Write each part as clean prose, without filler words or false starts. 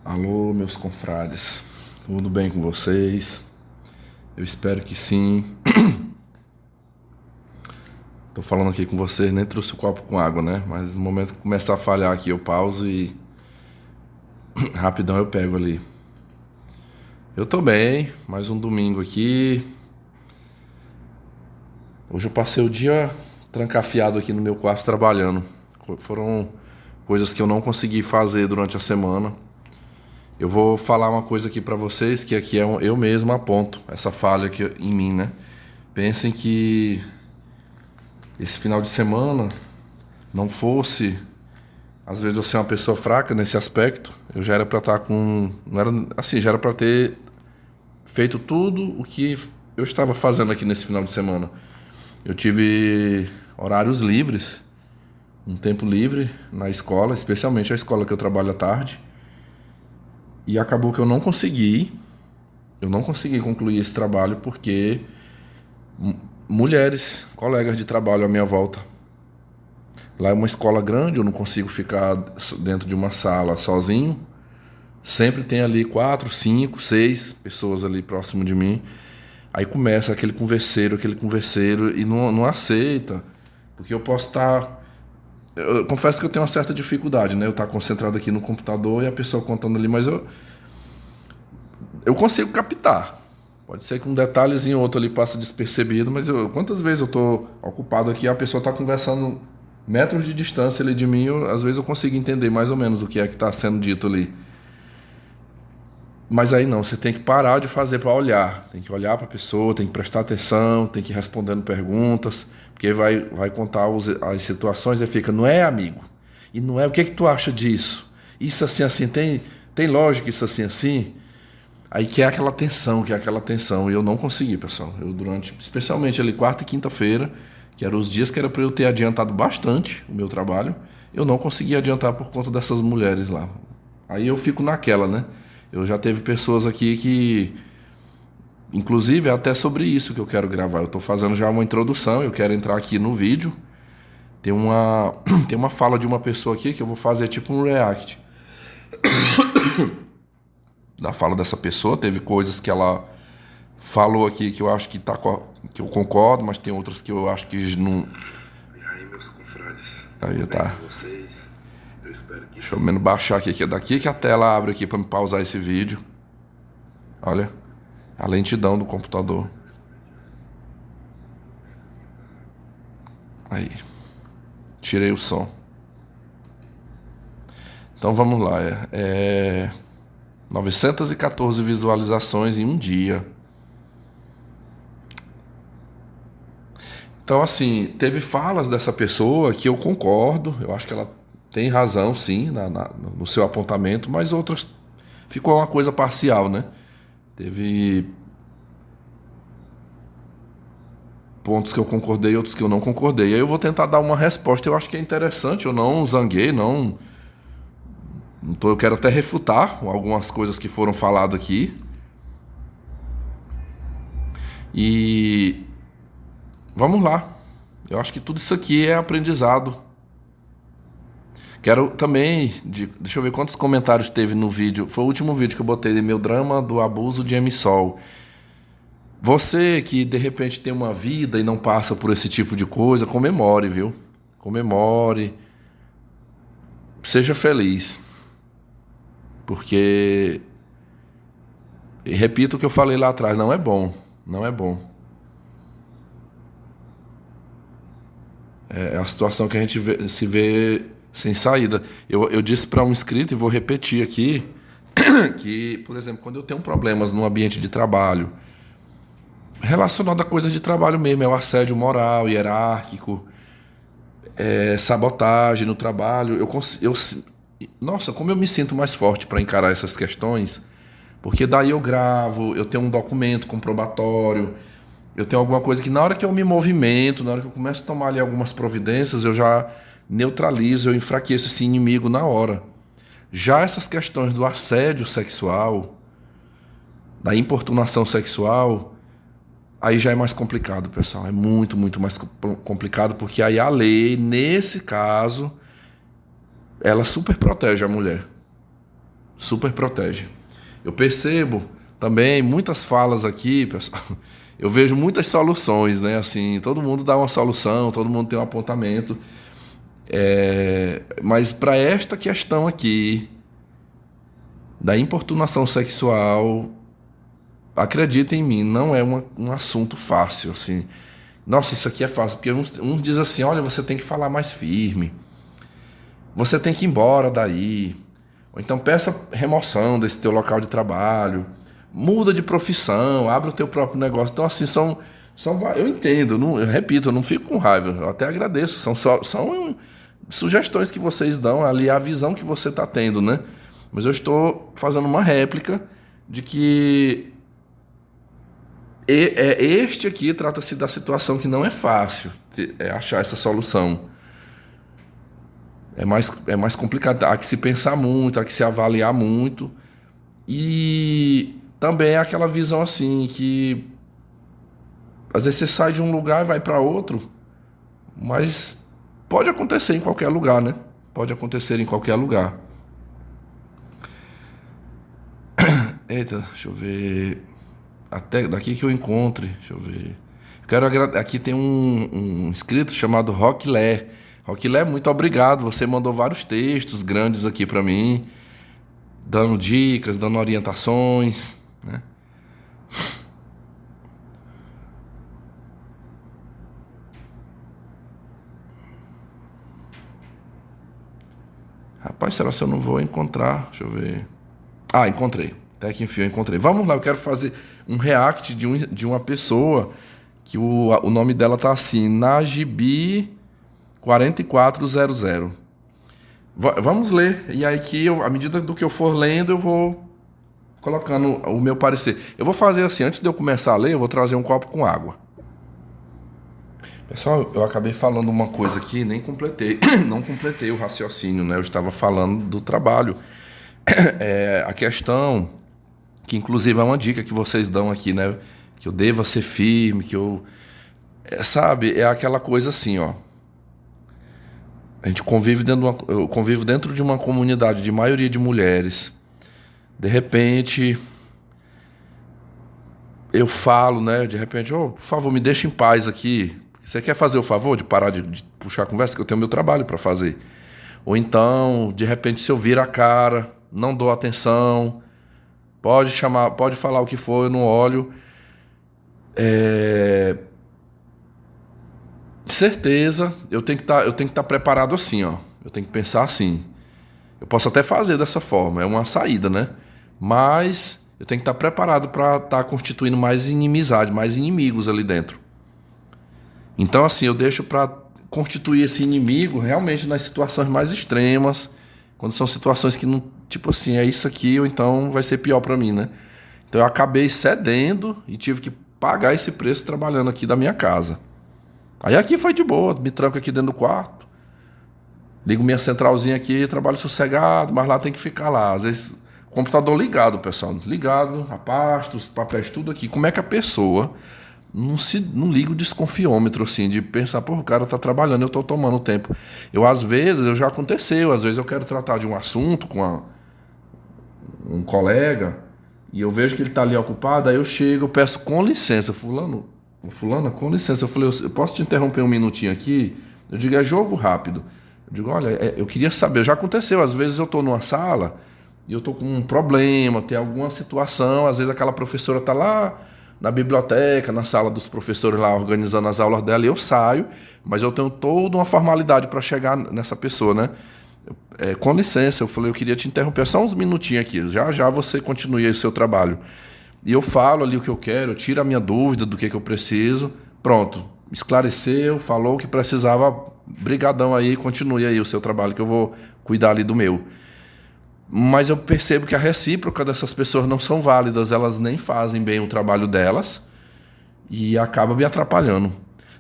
Alô, meus confrades, tudo bem com vocês? Eu espero que sim. Tô falando aqui com vocês, nem trouxe o copo com água, né? Mas no momento que começar a falhar aqui, eu pauso e rapidão eu pego ali. Eu tô bem, mais um domingo aqui. Hoje eu passei o dia trancafiado aqui no meu quarto trabalhando. Foram coisas que eu não consegui fazer durante a semana. Eu vou falar uma coisa aqui pra vocês que aqui eu mesmo aponto essa falha aqui em mim, né? Pensem que esse final de semana não fosse, às vezes eu ser uma pessoa fraca nesse aspecto, eu já era pra estar com, não era assim, já era pra ter feito tudo o que eu estava fazendo aqui nesse final de semana. Eu tive horários livres, um tempo livre na escola, especialmente a escola que eu trabalho à tarde. E acabou que eu não consegui concluir esse trabalho porque mulheres, colegas de trabalho à minha volta. Lá é uma escola grande, eu não consigo ficar dentro de uma sala sozinho. Sempre tem ali 4, 5, 6 pessoas ali próximo de mim. Aí começa aquele converseiro e não aceita. Porque eu posso estar... Eu confesso que eu tenho uma certa dificuldade, né? Eu estar concentrado aqui no computador e a pessoa contando ali, mas eu consigo captar. Pode ser que um detalhezinho ou outro ali passe despercebido, mas quantas vezes eu estou ocupado aqui, a pessoa está conversando metros de distância ali de mim, às vezes eu consigo entender mais ou menos o que é que está sendo dito ali. Mas aí não, você tem que parar de fazer para olhar. Tem que olhar para a pessoa, tem que prestar atenção, tem que ir respondendo perguntas, porque vai contar as situações e fica, não é, amigo? E não é, o que é que tu acha disso? Isso assim, tem lógica isso assim? Aí que é aquela tensão, e eu não consegui, pessoal. Eu especialmente ali quarta e quinta-feira, que eram os dias que era para eu ter adiantado bastante o meu trabalho, eu não consegui adiantar por conta dessas mulheres lá. Aí eu fico naquela, né? Eu já teve pessoas aqui que... Inclusive, é até sobre isso que eu quero gravar. Eu estou fazendo já uma introdução, eu quero entrar aqui no vídeo. Tem uma fala de uma pessoa aqui que eu vou fazer tipo um react. Da fala dessa pessoa, teve coisas que ela falou aqui que eu acho que que eu concordo, mas tem outras que eu acho que não... E aí, meus confrades? Aí tá. Vocês? Eu espero que... Deixa eu menos baixar aqui, que é daqui que a tela abre aqui para me pausar esse vídeo. Olha, a lentidão do computador. Aí. Tirei o som. Então vamos lá. 914 visualizações em um dia. Então, assim, teve falas dessa pessoa que eu concordo. Eu acho que ela tem razão, sim, no seu apontamento, mas outras ficou uma coisa parcial, né? Teve pontos que eu concordei e outros que eu não concordei. Aí eu vou tentar dar uma resposta. Eu acho que é interessante. Eu não zanguei, não. Então eu quero até refutar algumas coisas que foram faladas aqui. E vamos lá. Eu acho que tudo isso aqui é aprendizado. Quero também... Deixa eu ver quantos comentários teve no vídeo. Foi o último vídeo que eu botei de meu drama do abuso de MSOL. Você que de repente tem uma vida e não passa por esse tipo de coisa, comemore, viu? Comemore. Seja feliz. Porque, e repito o que eu falei lá atrás, não é bom. Não é bom. É a situação que a gente se vê sem saída. Eu disse para um inscrito, e vou repetir aqui, que, por exemplo, quando eu tenho problemas no ambiente de trabalho, relacionado a coisa de trabalho mesmo, é o assédio moral, hierárquico, sabotagem no trabalho, nossa, como eu me sinto mais forte para encarar essas questões, porque daí eu gravo, eu tenho um documento comprobatório, eu tenho alguma coisa que na hora que eu me movimento, na hora que eu começo a tomar ali algumas providências, eu já neutralizo, eu enfraqueço esse inimigo na hora. Já essas questões do assédio sexual, da importunação sexual, aí já é mais complicado, pessoal. É muito, muito mais complicado, porque aí a lei, nesse caso, ela super protege a mulher. Super protege. Eu percebo também muitas falas aqui, pessoal. Eu vejo muitas soluções, né? Assim, todo mundo dá uma solução, todo mundo tem um apontamento. Mas para esta questão aqui da importunação sexual, acredita em mim, não é um assunto fácil, assim. Nossa, isso aqui é fácil, porque uns dizem assim, olha, você tem que falar mais firme, você tem que ir embora daí, ou então peça remoção desse teu local de trabalho, muda de profissão, abre o teu próprio negócio. Então, assim, eu entendo, eu repito, eu não fico com raiva, eu até agradeço, são sugestões que vocês dão ali, a visão que você está tendo, né? Mas eu estou fazendo uma réplica de que este aqui trata-se da situação que não é fácil achar essa solução. É mais complicado, há que se pensar muito, há que se avaliar muito. E também é aquela visão assim, que às vezes você sai de um lugar e vai para outro, mas pode acontecer em qualquer lugar, né? Pode acontecer em qualquer lugar. Eita, deixa eu ver. Até daqui que eu encontre, deixa eu ver. Aqui tem um inscrito chamado Roquilé. Roquilé, muito obrigado. Você mandou vários textos grandes aqui para mim, dando dicas, dando orientações, né? Rapaz, será que eu não vou encontrar? Deixa eu ver. Ah, encontrei. Até que enfim eu encontrei. Vamos lá, eu quero fazer um react de uma pessoa que o nome dela tá assim, Nagibi4400. Vamos ler. E aí que à medida do que eu for lendo, eu vou colocando o meu parecer. Eu vou fazer assim, antes de eu começar a ler, eu vou trazer um copo com água. Pessoal, eu acabei falando uma coisa aqui, nem completei. Não completei o raciocínio, né? Eu estava falando do trabalho. A questão, que inclusive é uma dica que vocês dão aqui, né? Que eu deva ser firme, que eu... sabe, é aquela coisa assim, ó. A gente eu convivo dentro de uma comunidade de maioria de mulheres. De repente, eu falo, né? De repente, por favor, me deixa em paz aqui. Você quer fazer o favor de parar de puxar a conversa? Que eu tenho meu trabalho para fazer. Ou então, de repente, se eu viro a cara, não dou atenção, pode falar o que for, eu não olho. Certeza, eu tenho que estar preparado assim, ó. Eu tenho que pensar assim. Eu posso até fazer dessa forma, é uma saída, né? Mas eu tenho que estar preparado para estar constituindo mais inimizade, mais inimigos ali dentro. Então, assim, eu deixo para constituir esse inimigo realmente nas situações mais extremas, quando são situações que não, tipo assim, é isso aqui ou então vai ser pior para mim, né? Então eu acabei cedendo e tive que pagar esse preço trabalhando aqui da minha casa. Aí aqui foi de boa, me tranco aqui dentro do quarto, ligo minha centralzinha aqui, trabalho sossegado, mas lá tem que ficar lá. Às vezes, o computador ligado, pessoal, ligado, a pasta, os papéis, tudo aqui. Como é que a pessoa não liga o desconfiômetro, assim, de pensar, o cara tá trabalhando, eu tô tomando tempo. Às vezes, já aconteceu, às vezes eu quero tratar de um assunto com um colega, e eu vejo que ele tá ali ocupado, aí eu chego, eu peço com licença, fulana, com licença, eu falei, eu posso te interromper um minutinho aqui? Eu digo, é jogo rápido. Eu digo, olha, eu queria saber, já aconteceu, às vezes eu tô numa sala e eu tô com um problema, tem alguma situação, às vezes aquela professora tá lá na biblioteca, na sala dos professores lá, organizando as aulas dela, e eu saio, mas eu tenho toda uma formalidade para chegar nessa pessoa, né? Com licença, eu falei, eu queria te interromper só uns minutinhos aqui, já você continue aí o seu trabalho. E eu falo ali o que eu quero, eu tiro a minha dúvida do que eu preciso, pronto, esclareceu, falou o que precisava, brigadão aí, continue aí o seu trabalho, que eu vou cuidar ali do meu. Mas eu percebo que a recíproca dessas pessoas não são válidas, elas nem fazem bem o trabalho delas e acaba me atrapalhando.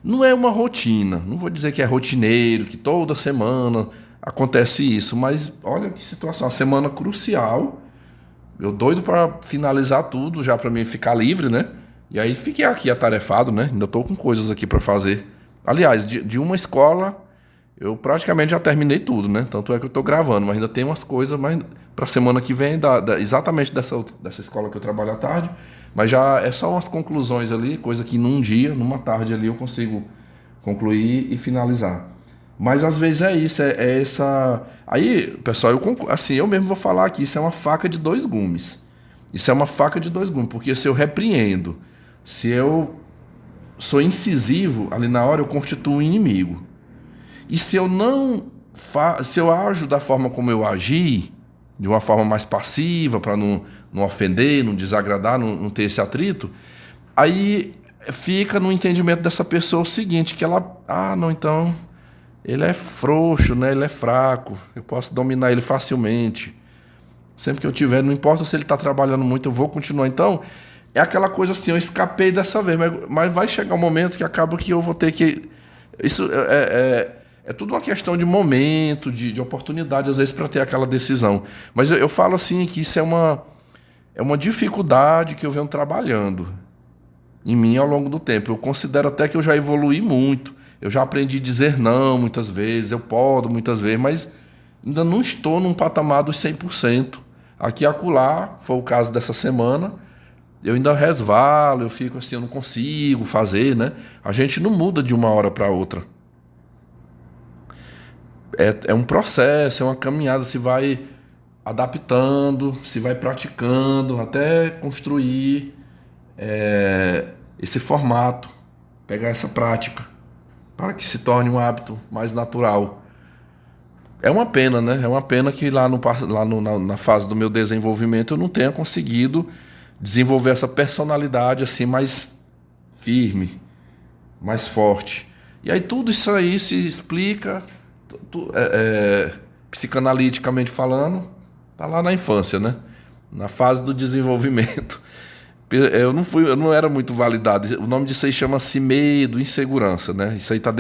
Não é uma rotina, não vou dizer que é rotineiro, que toda semana acontece isso, mas olha que situação, uma semana crucial, eu doido para finalizar tudo já para mim ficar livre, né? E aí fiquei aqui atarefado, né? Ainda estou com coisas aqui para fazer. Aliás, de uma escola Eu praticamente já terminei tudo, né? Tanto é que eu tô gravando, mas ainda tem umas coisas mais pra semana que vem, exatamente dessa escola que eu trabalho à tarde. Mas já é só umas conclusões ali, coisa que num dia, numa tarde ali, eu consigo concluir e finalizar. Mas às vezes é isso, é essa. Aí, pessoal, assim, eu mesmo vou falar aqui, isso é uma faca de dois gumes. Isso é uma faca de dois gumes, porque se eu repreendo, se eu sou incisivo, ali na hora eu constituo um inimigo. E se eu não se eu ajo da forma como eu agi, de uma forma mais passiva, para não ofender, não desagradar, não ter esse atrito, aí fica no entendimento dessa pessoa o seguinte, que ela, não, então ele é frouxo, né? Ele é fraco, eu posso dominar ele facilmente. Sempre que eu tiver, não importa se ele está trabalhando muito, eu vou continuar. Então, é aquela coisa assim, eu escapei dessa vez, mas vai chegar um momento que acaba que eu vou ter que... Isso é tudo uma questão de momento, de oportunidade, às vezes, para ter aquela decisão. Mas eu falo assim que isso é uma dificuldade que eu venho trabalhando em mim ao longo do tempo. Eu considero até que eu já evoluí muito. Eu já aprendi a dizer não muitas vezes, eu podo muitas vezes, mas ainda não estou num patamar dos 100%. Aqui e acolá, foi o caso dessa semana, eu ainda resvalo, eu fico assim, eu não consigo fazer, né? A gente não muda de uma hora para outra. É um processo, é uma caminhada, se vai adaptando, se vai praticando, até construir esse formato, pegar essa prática, para que se torne um hábito mais natural. É uma pena, né? É uma pena que na fase do meu desenvolvimento eu não tenha conseguido desenvolver essa personalidade assim mais firme, mais forte. E aí tudo isso aí se explica, psicanaliticamente falando, tá lá na infância, né? Na fase do desenvolvimento. Eu não era muito validado. O nome disso aí chama-se medo, insegurança, né? Isso aí tá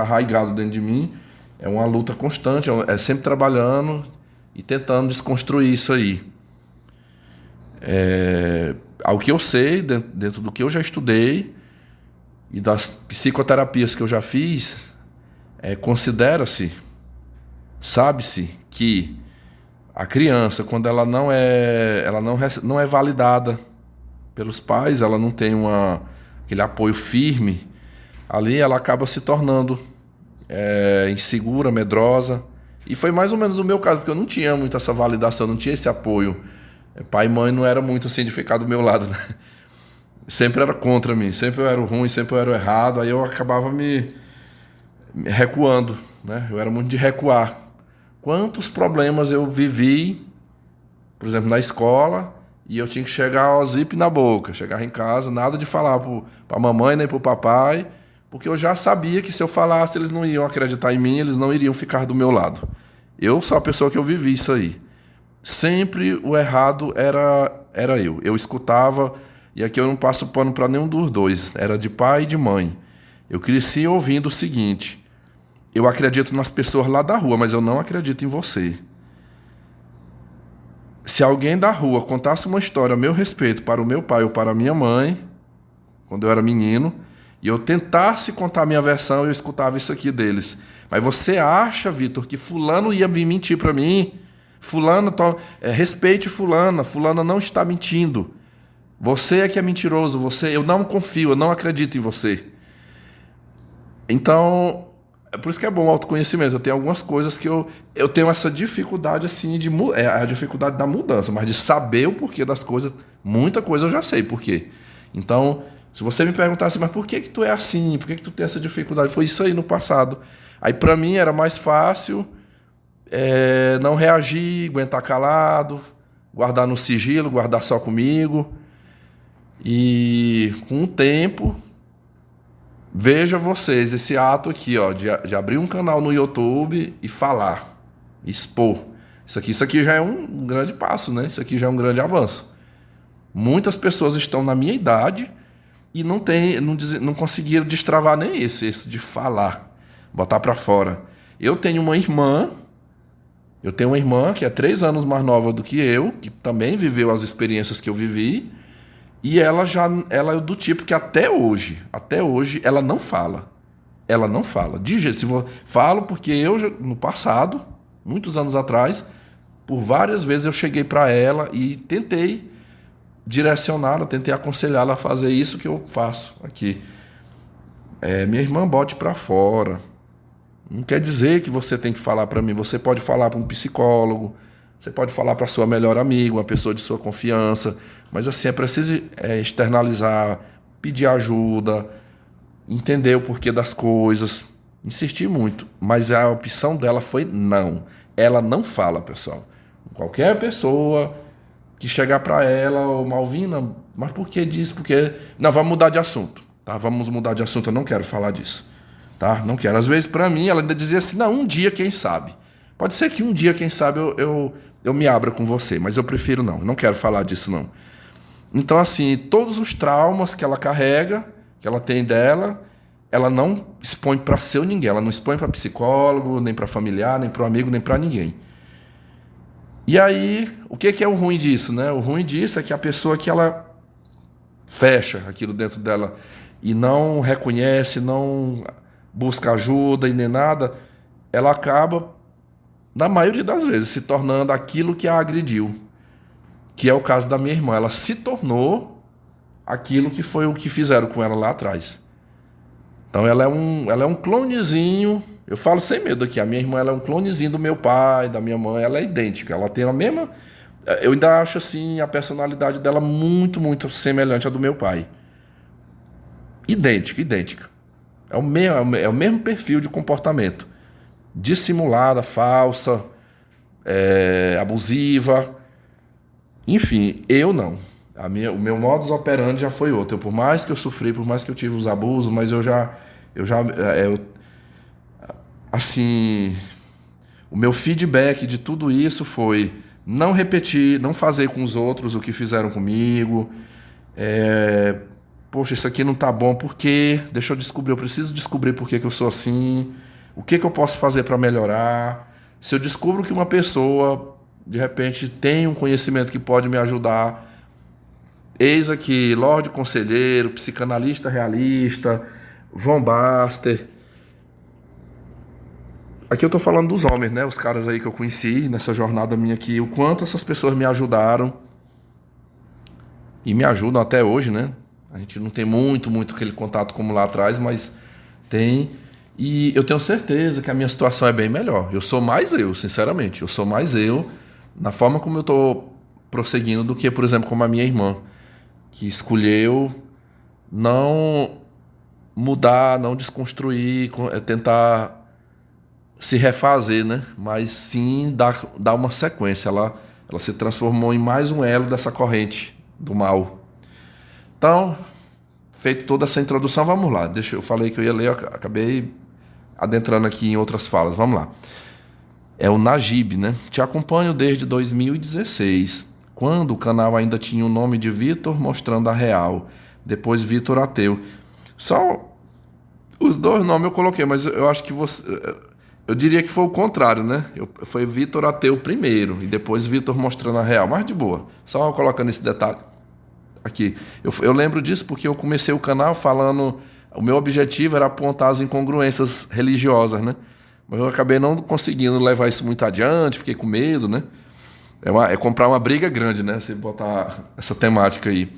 arraigado dentro de mim. É uma luta constante, é sempre trabalhando e tentando desconstruir isso aí. Ao que eu sei, dentro do que eu já estudei e das psicoterapias que eu já fiz, considera-se, sabe-se que a criança, quando ela não é validada pelos pais, ela não tem aquele apoio firme, ali ela acaba se tornando insegura, medrosa. E foi mais ou menos o meu caso, porque eu não tinha muito essa validação, não tinha esse apoio. Pai e mãe não era muito assim de ficar do meu lado, né? Sempre era contra mim, sempre eu era o ruim, sempre eu era o errado, aí eu acabava me recuando, né? Eu era muito de recuar. Quantos problemas eu vivi, por exemplo, na escola, e eu tinha que chegar ao zip na boca, chegar em casa, nada de falar para a mamãe nem para o papai, porque eu já sabia que se eu falasse, eles não iam acreditar em mim, eles não iriam ficar do meu lado. Eu sou a pessoa que eu vivi isso aí. Sempre o errado era eu. Eu escutava, e aqui eu não passo pano para nenhum dos dois, era de pai e de mãe. Eu cresci ouvindo o seguinte: eu acredito nas pessoas lá da rua, mas eu não acredito em você. Se alguém da rua contasse uma história a meu respeito para o meu pai ou para a minha mãe, quando eu era menino, e eu tentasse contar a minha versão, eu escutava isso aqui deles. Mas você acha, Vitor, que fulano ia vir mentir para mim? Fulano, respeite fulana não está mentindo. Você é que é mentiroso, eu não confio, eu não acredito em você. Então, é por isso que é bom o autoconhecimento. Eu tenho algumas coisas que eu tenho essa dificuldade assim a dificuldade da mudança, mas de saber o porquê das coisas, muita coisa eu já sei por quê. Então, se você me perguntasse, mas por que tu é assim? Por que tu tem essa dificuldade? Foi isso aí no passado. Aí para mim era mais fácil não reagir, aguentar calado, guardar no sigilo, guardar só comigo. E com o tempo, veja vocês esse ato aqui, ó, de abrir um canal no YouTube e falar, expor. Isso aqui já é um grande passo, né? Isso aqui já é um grande avanço. Muitas pessoas estão na minha idade e não conseguiram destravar nem esse de falar, botar para fora. Eu tenho uma irmã que é 3 anos mais nova do que eu, que também viveu as experiências que eu vivi, e ela é do tipo que até hoje, ela não fala. Ela não fala. De jeito, falo porque no passado, muitos anos atrás, por várias vezes eu cheguei para ela e tentei direcioná-la, tentei aconselhá-la a fazer isso que eu faço aqui. Minha irmã, bote para fora. Não quer dizer que você tem que falar para mim. Você pode falar para um psicólogo, você pode falar para sua melhor amiga, uma pessoa de sua confiança, mas assim, é preciso externalizar, pedir ajuda, entender o porquê das coisas, insistir muito. Mas a opção dela foi não. Ela não fala, pessoal. Qualquer pessoa que chegar para ela, ô Malvina, mas por que disso? Porque não, vamos mudar de assunto, tá? Vamos mudar de assunto, eu não quero falar disso, tá? Não quero. Às vezes para mim ela ainda dizia assim, não, um dia quem sabe. Pode ser que um dia quem sabe eu me abra com você, mas eu prefiro não, eu não quero falar disso não. Então assim, todos os traumas que ela carrega, que ela tem dela, ela não expõe para seu ninguém, ela não expõe para psicólogo, nem para familiar, nem para um amigo, nem para ninguém. E aí, o que é o ruim disso, né? O ruim disso é que a pessoa que ela fecha aquilo dentro dela e não reconhece, não busca ajuda e nem nada, ela acaba, na maioria das vezes, se tornando aquilo que a agrediu. Que é o caso da minha irmã. Ela se tornou aquilo que foi o que fizeram com ela lá atrás. Então ela é um clonezinho. Eu falo sem medo aqui, a minha irmã ela é um clonezinho do meu pai, da minha mãe, ela é idêntica, ela tem a mesma... Eu ainda acho assim a personalidade dela muito, muito semelhante à do meu pai. Idêntica, idêntica. É o mesmo perfil de comportamento. Dissimulada, falsa, abusiva. Enfim, eu não. O meu modus operandi já foi outro. Por mais que eu sofri, por mais que eu tive os abusos, mas assim, o meu feedback de tudo isso foi não repetir, não fazer com os outros o que fizeram comigo. Poxa, isso aqui não tá bom, por quê? Deixa eu descobrir, eu preciso descobrir por que eu sou assim, o que eu posso fazer para melhorar. Se eu descubro que uma pessoa, de repente, tem um conhecimento que pode me ajudar, eis aqui, Lorde Conselheiro, psicanalista realista, Von Baster. Aqui eu tô falando dos homens, né? Os caras aí que eu conheci nessa jornada minha aqui, o quanto essas pessoas me ajudaram e me ajudam até hoje, né? A gente não tem muito aquele contato como lá atrás, mas tem. E eu tenho certeza que a minha situação é bem melhor. Eu sou mais eu, sinceramente. Eu sou mais eu na forma como eu tô prosseguindo do que, por exemplo, como a minha irmã, que escolheu não mudar, não desconstruir, tentar se refazer, né? Mas sim dar uma sequência. Ela se transformou em mais um elo dessa corrente do mal. Então, feito toda essa introdução, vamos lá. Eu falei que eu ia ler, eu acabei adentrando aqui em outras falas. Vamos lá. É o Najib, né? Te acompanho desde 2016, quando o canal ainda tinha o nome de Vitor Mostrando a Real, depois Vitor Ateu. Só os dois nomes eu coloquei, mas eu acho que eu diria que foi o contrário, né? Foi Vitor Ateu primeiro e depois Vitor Mostrando a Real, mas de boa. Só colocando esse detalhe aqui. Eu lembro disso porque eu comecei o canal falando... O meu objetivo era apontar as incongruências religiosas, né? Mas eu acabei não conseguindo levar isso muito adiante, fiquei com medo, né? É comprar uma briga grande, né? Você botar essa temática aí.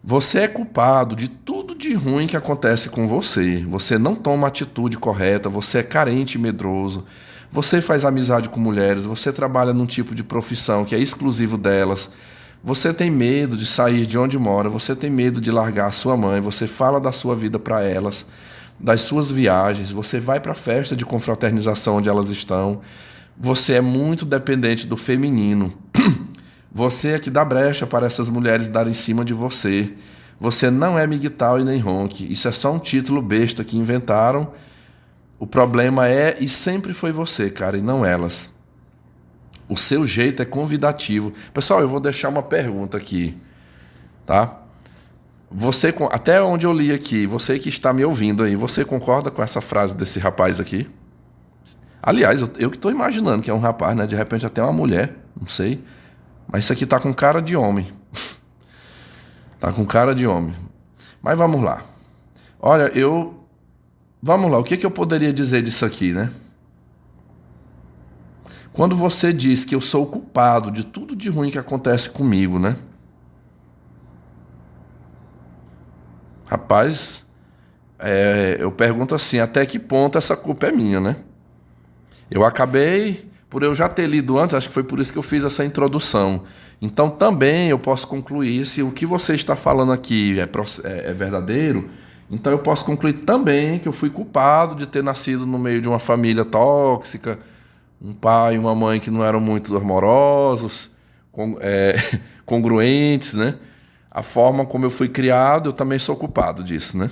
Você é culpado de tudo de ruim que acontece com você. Você não toma a atitude correta, você é carente e medroso. Você faz amizade com mulheres, você trabalha num tipo de profissão que é exclusivo delas. Você tem medo de sair de onde mora, você tem medo de largar a sua mãe, você fala da sua vida para elas, das suas viagens, você vai para a festa de confraternização onde elas estão. Você é muito dependente do feminino. Você é que dá brecha para essas mulheres darem em cima de você. Você não é migtal e nem ronque. Isso é só um título besta que inventaram. O problema é e sempre foi você, cara, e não elas. O seu jeito é convidativo. Pessoal, eu vou deixar uma pergunta aqui, tá? Você, até onde eu li aqui, você que está me ouvindo aí, você concorda com essa frase desse rapaz aqui? Aliás, eu que estou imaginando que é um rapaz, né? De repente até uma mulher, não sei. Mas isso aqui tá com cara de homem. Tá com cara de homem. Mas vamos lá. Olha, eu vamos lá, o que eu poderia dizer disso aqui, né? Quando você diz que eu sou o culpado de tudo de ruim que acontece comigo, né? Rapaz, eu pergunto assim, até que ponto essa culpa é minha, né? Eu acabei, por eu já ter lido antes, acho que foi por isso que eu fiz essa introdução. Então também eu posso concluir, se o que você está falando aqui é verdadeiro, então eu posso concluir também que eu fui culpado de ter nascido no meio de uma família tóxica, um pai e uma mãe que não eram muito amorosos, congruentes, né? A forma como eu fui criado, eu também sou culpado disso, né?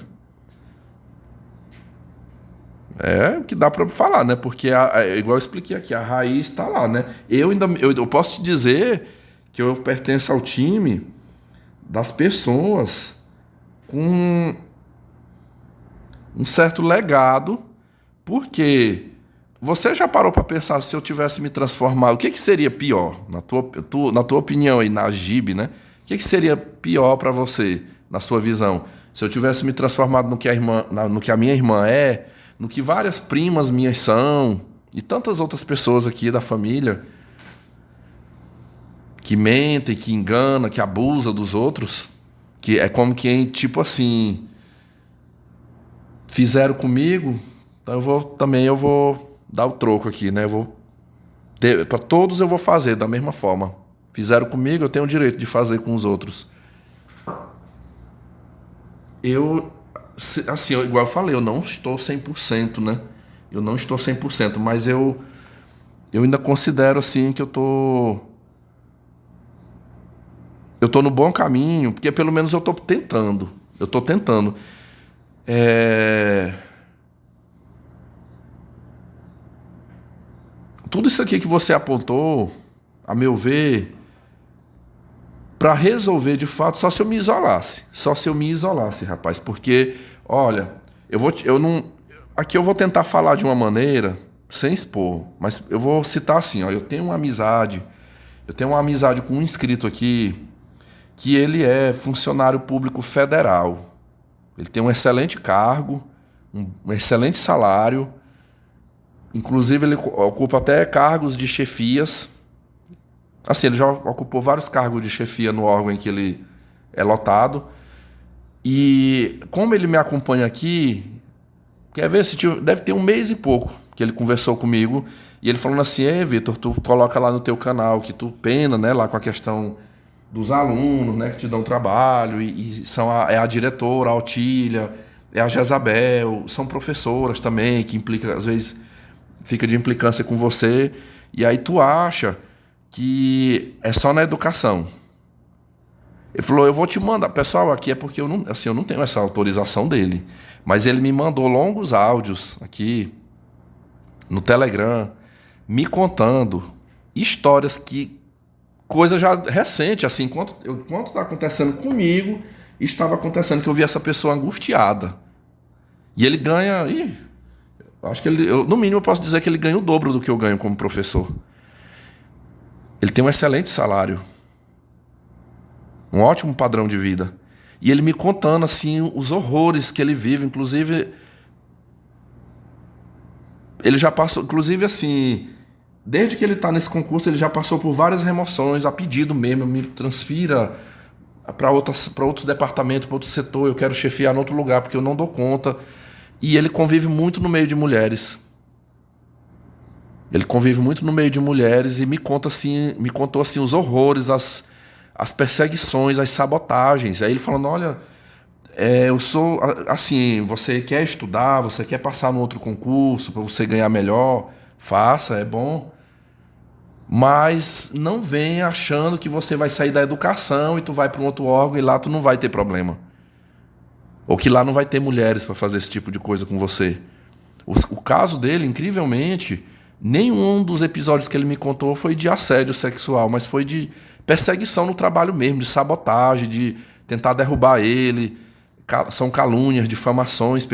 É o que dá pra falar, né? Porque, igual eu expliquei aqui, a raiz está lá, né? Eu posso te dizer que eu pertenço ao time das pessoas com um certo legado, porque você já parou para pensar se eu tivesse me transformado, o que seria pior, na tua opinião aí, na Gibe, né? O que seria pior para você, na sua visão? Se eu tivesse me transformado no que a minha irmã é, no que várias primas minhas são, e tantas outras pessoas aqui da família que mentem, que enganam, que abusam dos outros, que é como quem, tipo assim, fizeram comigo, então eu vou dar o troco aqui, né? Para todos eu vou fazer da mesma forma. Fizeram comigo, eu tenho o direito de fazer com os outros. Assim, igual eu falei, eu não estou 100%, né? Eu não estou 100%, mas eu ainda considero, assim, que eu tô no bom caminho, porque pelo menos eu tô tentando. Eu tô tentando. Tudo isso aqui que você apontou, a meu ver, para resolver de fato, só se eu me isolasse. Só se eu me isolasse, rapaz. Porque, olha, aqui eu vou tentar falar de uma maneira, sem expor, mas eu vou citar assim, ó, eu tenho uma amizade com um inscrito aqui, que ele é funcionário público federal. Ele tem um excelente cargo, um excelente salário, inclusive ele ocupa até cargos de chefias. Assim, ele já ocupou vários cargos de chefia no órgão em que ele é lotado. E como ele me acompanha aqui, quer ver, deve ter um mês e pouco que ele conversou comigo, e ele falando assim, Vitor, tu coloca lá no teu canal que tu pena, né, lá com a questão dos alunos, né, que te dão trabalho, e é a diretora, a Otília, é a Jezabel, são professoras também, que implica, às vezes fica de implicância com você, e aí tu acha que é só na educação. Ele falou, eu vou te mandar. Pessoal, aqui é porque eu não tenho essa autorização dele. Mas ele me mandou longos áudios aqui no Telegram, me contando histórias coisa já recente, assim, enquanto está acontecendo comigo, estava acontecendo que eu vi essa pessoa angustiada. E ele ganha... acho que no mínimo eu posso dizer que ele ganha o dobro do que eu ganho como professor. Ele tem um excelente salário. Um ótimo padrão de vida. E ele me contando, assim, os horrores que ele vive. Inclusive, ele já passou... Inclusive, assim, desde que ele está nesse concurso, ele já passou por várias remoções, a pedido mesmo. Me transfira para outro departamento, para outro setor. Eu quero chefiar em outro lugar, porque eu não dou conta. E ele convive muito no meio de mulheres. Ele convive muito no meio de mulheres e me contou assim os horrores, as perseguições, as sabotagens. Aí ele falando, olha, eu sou assim, você quer estudar, você quer passar no outro concurso para você ganhar melhor, faça, é bom. Mas não venha achando que você vai sair da educação e tu vai para um outro órgão e lá tu não vai ter problema. Ou que lá não vai ter mulheres para fazer esse tipo de coisa com você. O caso dele, incrivelmente... Nenhum dos episódios que ele me contou foi de assédio sexual, mas foi de perseguição no trabalho mesmo, de sabotagem, de tentar derrubar ele. São calúnias, difamações,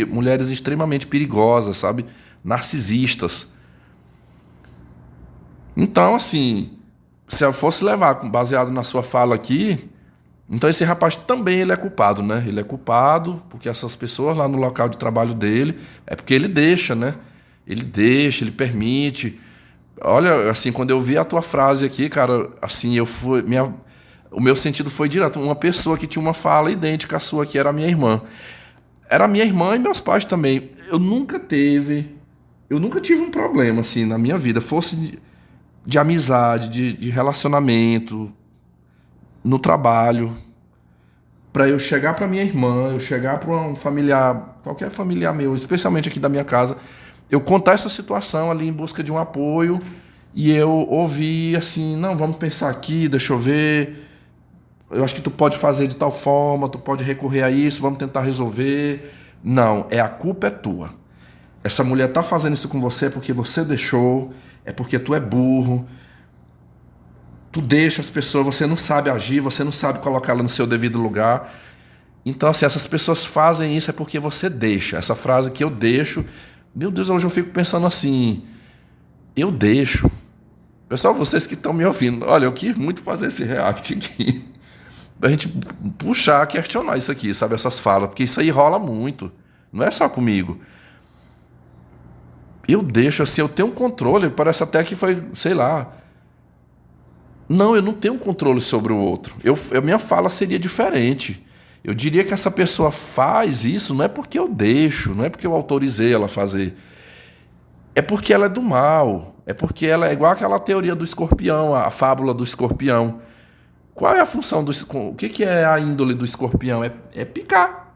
mulheres extremamente perigosas, sabe? Narcisistas. Então, assim, se eu fosse levar, baseado na sua fala aqui, Então esse rapaz também ele é culpado, né? Ele é culpado porque essas pessoas lá no local de trabalho dele, é porque ele deixa, né? Ele deixa, ele permite. Olha, assim, quando eu vi a tua frase aqui, cara, assim, o meu sentido foi direto. Uma pessoa que tinha uma fala idêntica à sua, que era a minha irmã. Era minha irmã e meus pais também. Eu nunca tive um problema, assim, na minha vida. Fosse de amizade, de relacionamento, no trabalho. Pra eu chegar pra minha irmã, eu chegar pra um familiar, qualquer familiar meu, especialmente aqui da minha casa, eu contar essa situação ali em busca de um apoio e eu ouvir assim, não, vamos pensar aqui, deixa eu ver, eu acho que tu pode fazer de tal forma, tu pode recorrer a isso, vamos tentar resolver. Não, a culpa é tua. Essa mulher tá fazendo isso com você porque você deixou, é porque tu é burro, tu deixa as pessoas, você não sabe agir, você não sabe colocá-la no seu devido lugar. Então, assim, essas pessoas fazem isso é porque você deixa. Essa frase que eu deixo, meu Deus, hoje eu fico pensando assim, eu deixo. Pessoal, vocês que estão me ouvindo, olha, eu quis muito fazer esse react aqui. Pra gente puxar, questionar isso aqui, sabe, essas falas, porque isso aí rola muito. Não é só comigo. Eu deixo, assim, eu tenho um controle, parece até que foi, sei lá. Não, eu não tenho controle sobre o outro. A minha fala seria diferente. Eu diria que essa pessoa faz isso não é porque eu deixo, não é porque eu autorizei ela a fazer. É porque ela é do mal. É porque ela é igual aquela teoria do escorpião, a fábula do escorpião. Qual é a função do escorpião? O que é a índole do escorpião? É picar.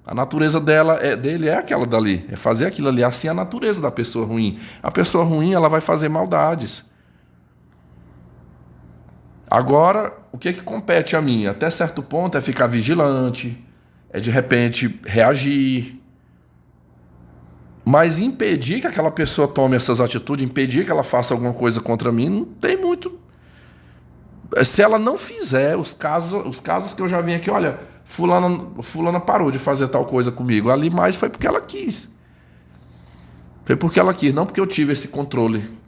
A natureza dele é aquela dali. É fazer aquilo ali. Assim é a natureza da pessoa ruim. A pessoa ruim ela vai fazer maldades. Agora, o que compete a mim? Até certo ponto é ficar vigilante, é de repente reagir. Mas impedir que aquela pessoa tome essas atitudes, impedir que ela faça alguma coisa contra mim, não tem muito. Se ela não fizer, os casos que eu já vi aqui, olha, fulana parou de fazer tal coisa comigo. Ali mais foi porque ela quis. Foi porque ela quis, não porque eu tive esse controle.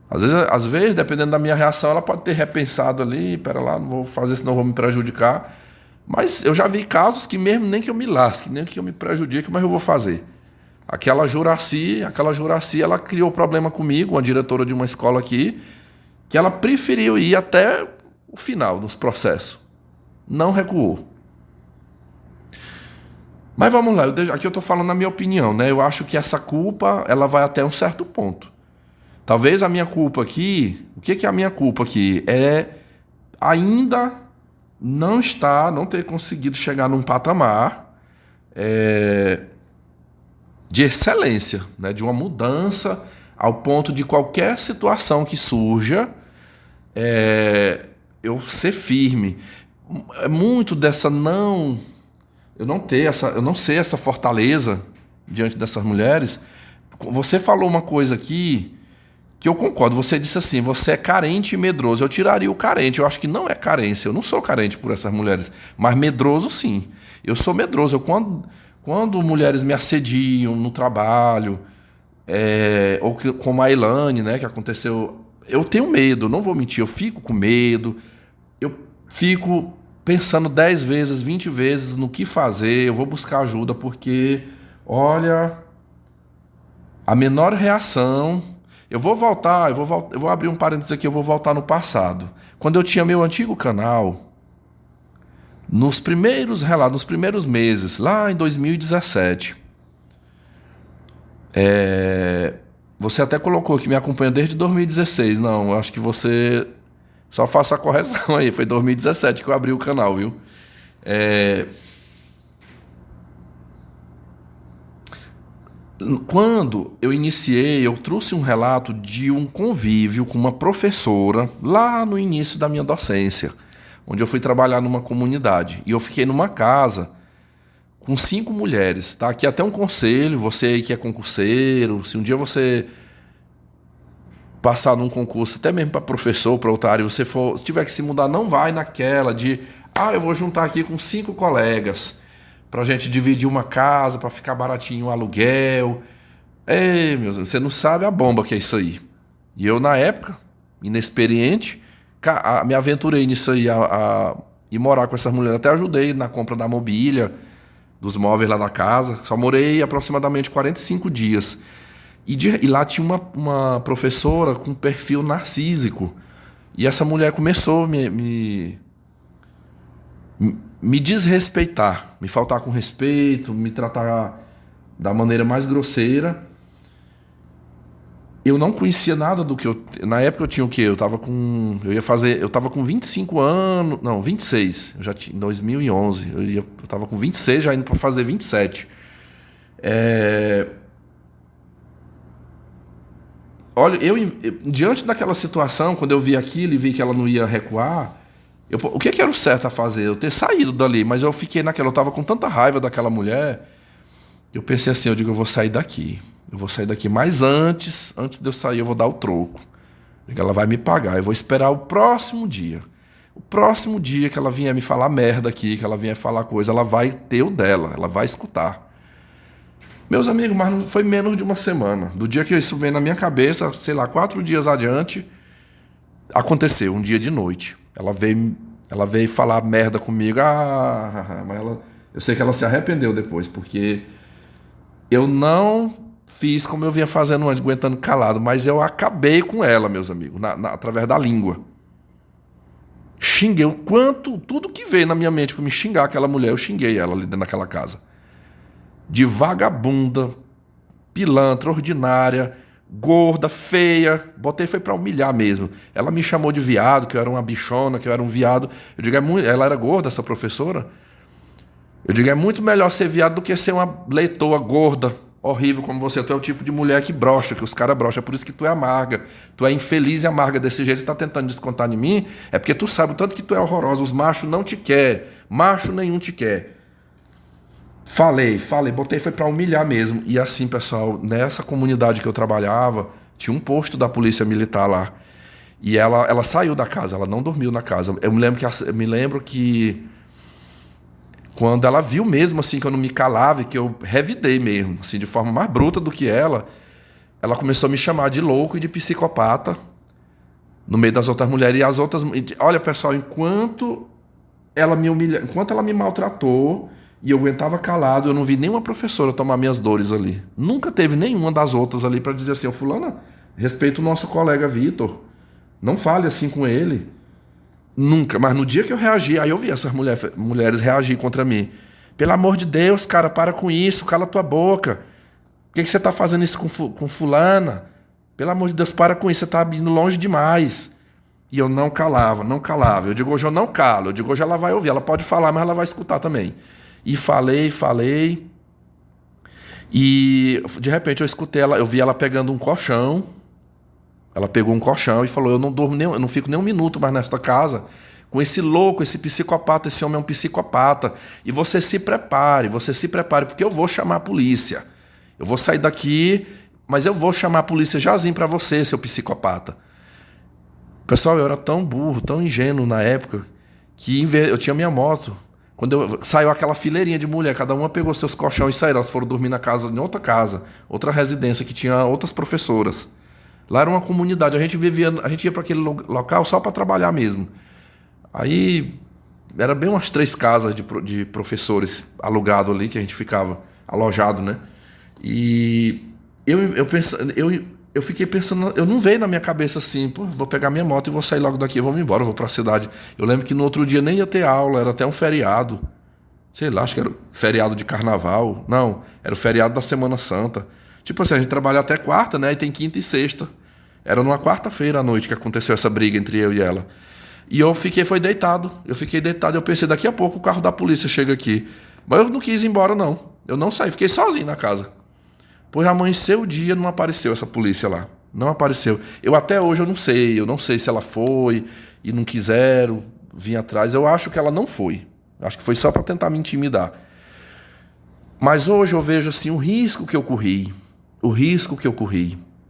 Às vezes, dependendo da minha reação, ela pode ter repensado ali, pera lá, não vou fazer, senão vou me prejudicar. Mas eu já vi casos que mesmo nem que eu me lasque, nem que eu me prejudique, mas eu vou fazer. Aquela Juraci, ela criou problema comigo, uma diretora de uma escola aqui, que ela preferiu ir até o final nos processos. Não recuou. Mas vamos lá, aqui eu estou falando a minha opinião, né? Eu acho que essa culpa, ela vai até um certo ponto. Talvez a minha culpa aqui, o que é a minha culpa aqui? É ainda não ter conseguido chegar num patamar de excelência, né? De uma mudança ao ponto de qualquer situação que surja, eu ser firme. É muito dessa eu não ser essa fortaleza diante dessas mulheres. Você falou uma coisa aqui que eu concordo, você disse assim, você é carente e medroso. Eu tiraria o carente, eu acho que não é carência, eu não sou carente por essas mulheres, mas medroso sim. Eu sou medroso, quando mulheres me assediam no trabalho, ou como a Elane, né, que aconteceu, eu tenho medo, não vou mentir, eu fico com medo, eu fico pensando 10 vezes, 20 vezes no que fazer, eu vou buscar ajuda, porque, olha, a menor reação... Eu vou abrir um parênteses aqui, eu vou voltar no passado. Quando eu tinha meu antigo canal, nos primeiros meses, lá em 2017, você até colocou que me acompanha desde 2016. Não, eu acho que você só faça a correção aí. Foi 2017 que eu abri o canal, viu? Quando eu iniciei, eu trouxe um relato de um convívio com uma professora lá no início da minha docência, onde eu fui trabalhar numa comunidade. E eu fiquei numa casa com 5 mulheres, tá? Aqui até um conselho, você aí que é concurseiro, se um dia você passar num concurso, até mesmo para professor, para outra área, se tiver que se mudar, não vai naquela de, eu vou juntar aqui com 5 colegas pra gente dividir uma casa, pra ficar baratinho o aluguel. Ei, meus amigos, você não sabe a bomba que é isso aí. E eu, na época, inexperiente, me aventurei nisso aí há ir morar com essa mulher. Até ajudei na compra da mobília, dos móveis lá da casa. Só morei aproximadamente 45 dias. E lá tinha uma professora com perfil narcísico. E essa mulher começou a me desrespeitar, me faltar com respeito, me tratar da maneira mais grosseira. Eu não conhecia nada do que eu... Na época eu tinha o quê? Eu tava com 25 anos... Não, 26. Eu já tinha, em 2011. Eu tava com 26, já indo para fazer 27. Olha, diante daquela situação, quando eu vi aquilo e vi que ela não ia recuar, o que era o certo a fazer? Eu ter saído dali, mas eu fiquei naquela... Eu tava com tanta raiva daquela mulher, eu pensei assim, eu vou sair daqui. Eu vou sair daqui, mas antes de eu sair, eu vou dar o troco. Ela vai me pagar. Eu vou esperar o próximo dia. O próximo dia que ela vier me falar merda aqui, que ela vier falar coisa, ela vai ter o dela, ela vai escutar. Meus amigos, mas não foi menos de uma semana. Do dia que isso veio na minha cabeça, sei lá, 4 dias adiante, aconteceu, um dia de noite. Ela veio falar merda comigo. Mas eu sei que ela se arrependeu depois, porque eu não fiz como eu vinha fazendo antes, aguentando calado, mas eu acabei com ela, meus amigos, através da língua. Xinguei tudo que veio na minha mente para me xingar aquela mulher, eu xinguei ela ali dentro daquela casa. De vagabunda, pilantra, ordinária, gorda, feia. Botei foi para humilhar mesmo. Ela me chamou de viado, que eu era uma bichona, que eu era um viado. Eu digo, ela era gorda, essa professora. Eu digo, é muito melhor ser viado do que ser uma leitoa gorda, horrível como você. Tu é o tipo de mulher que brocha, que os caras brocham. É por isso que tu é amarga. Tu é infeliz e amarga desse jeito. Tu tá tentando descontar em mim. É porque tu sabe o tanto que tu é horrorosa. Os machos não te querem. Macho nenhum te quer. Falei. Botei foi pra humilhar mesmo. E assim, pessoal, nessa comunidade que eu trabalhava, tinha um posto da polícia militar lá. E ela saiu da casa. Ela não dormiu na casa. Eu me lembro que quando ela viu mesmo, assim, que eu não me calava e que eu revidei mesmo, assim, de forma mais bruta do que ela começou a me chamar de louco e de psicopata no meio das outras mulheres. E as outras... Olha, pessoal, enquanto ela me maltratou e eu aguentava calado, eu não vi nenhuma professora tomar minhas dores ali. Nunca teve nenhuma das outras ali para dizer assim, fulana, respeita o nosso colega Vitor. Não fale assim com ele. Nunca, mas no dia que eu reagi, aí eu vi essas mulheres reagir contra mim. Pelo amor de Deus, cara, para com isso, cala tua boca. Por que você tá fazendo isso com fulana? Pelo amor de Deus, para com isso, você tá indo longe demais. E eu não calava. Eu digo, hoje eu não calo. Eu digo, hoje ela vai ouvir, ela pode falar, mas ela vai escutar também. E falei. E de repente eu escutei ela, eu vi ela pegando um colchão. Ela pegou um colchão e falou, eu não fico nem um minuto mais nesta casa com esse louco, esse psicopata, esse homem é um psicopata. E você se prepare, porque eu vou chamar a polícia. Eu vou sair daqui, mas eu vou chamar a polícia jazinho pra você, seu psicopata. Pessoal, eu era tão burro, tão ingênuo na época, que eu tinha minha moto. Quando saiu aquela fileirinha de mulher, cada uma pegou seus colchões e saíram. Elas foram dormir em outra casa, outra residência, que tinha outras professoras. Lá era uma comunidade, a gente ia para aquele local só para trabalhar mesmo. Aí era bem umas 3 casas de professores alugado ali, que a gente ficava alojado, né? E eu fiquei pensando, eu não veio na minha cabeça assim, pô, vou pegar minha moto e vou sair logo daqui, vou embora, vou para a cidade. Eu lembro que no outro dia nem ia ter aula, era até um feriado. Sei lá, acho que era feriado de carnaval. Não, era o feriado da Semana Santa. Tipo assim, a gente trabalha até quarta, né? E tem quinta e sexta. Era numa quarta-feira à noite que aconteceu essa briga entre eu e ela. E eu fiquei deitado. Eu pensei, daqui a pouco o carro da polícia chega aqui. Mas eu não quis ir embora, não. Eu não saí, fiquei sozinho na casa. Pois amanheceu o dia, não apareceu essa polícia lá. Não apareceu. Até hoje eu não sei se ela foi e não quiseram vir atrás. Eu acho que ela não foi. Acho que foi só para tentar me intimidar. Mas hoje eu vejo assim o risco que eu corri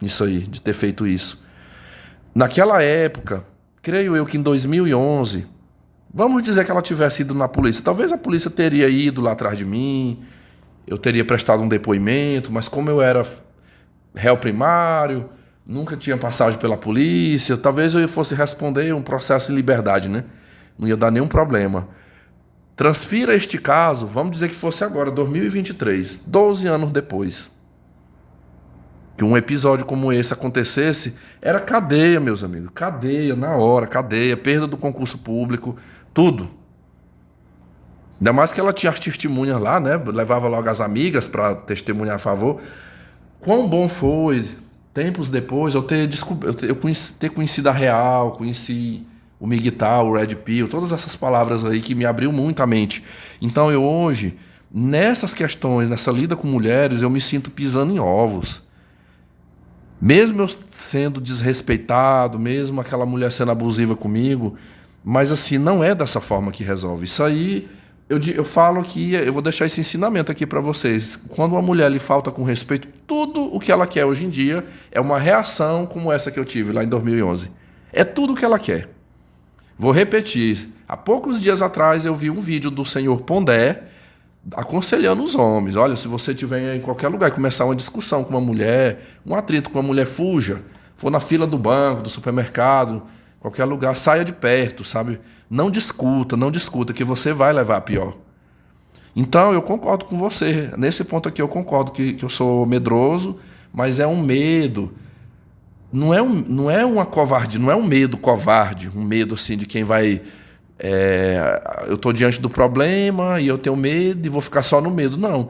nisso aí, de ter feito isso. Naquela época, creio eu que em 2011, vamos dizer que ela tivesse ido na polícia. Talvez a polícia teria ido lá atrás de mim, eu teria prestado um depoimento, mas como eu era réu primário, nunca tinha passagem pela polícia, talvez eu fosse responder um processo em liberdade, né? não ia dar nenhum problema. Transfira este caso, vamos dizer que fosse agora, 2023, 12 anos depois. Que um episódio como esse acontecesse, era cadeia, meus amigos. Cadeia, na hora, cadeia, perda do concurso público, tudo. Ainda mais que ela tinha as testemunhas lá, né? Levava logo as amigas para testemunhar a favor. Quão bom foi, tempos depois, eu ter conhecido a Real, conheci o Miguel, o Red Pill, todas essas palavras aí que me abriu muito a mente. Então eu hoje, nessas questões, nessa lida com mulheres, eu me sinto pisando em ovos. Mesmo eu sendo desrespeitado, mesmo aquela mulher sendo abusiva comigo, mas assim, não é dessa forma que resolve. Isso aí, eu falo que, eu vou deixar esse ensinamento aqui para vocês. Quando uma mulher lhe falta com respeito, tudo o que ela quer hoje em dia é uma reação como essa que eu tive lá em 2011. É tudo o que ela quer. Vou repetir. Há poucos dias atrás eu vi um vídeo do senhor Pondé aconselhando os homens. Olha, se você estiver em qualquer lugar e começar uma discussão com uma mulher, um atrito com uma mulher, fuja. For na fila do banco, do supermercado, qualquer lugar, saia de perto, sabe? Não discuta, que você vai levar a pior. Então, eu concordo com você. Nesse ponto aqui eu concordo que eu sou medroso, mas é um medo. Não é uma covardia, não é um medo covarde, um medo assim de quem vai... eu estou diante do problema e eu tenho medo e vou ficar só no medo. Não.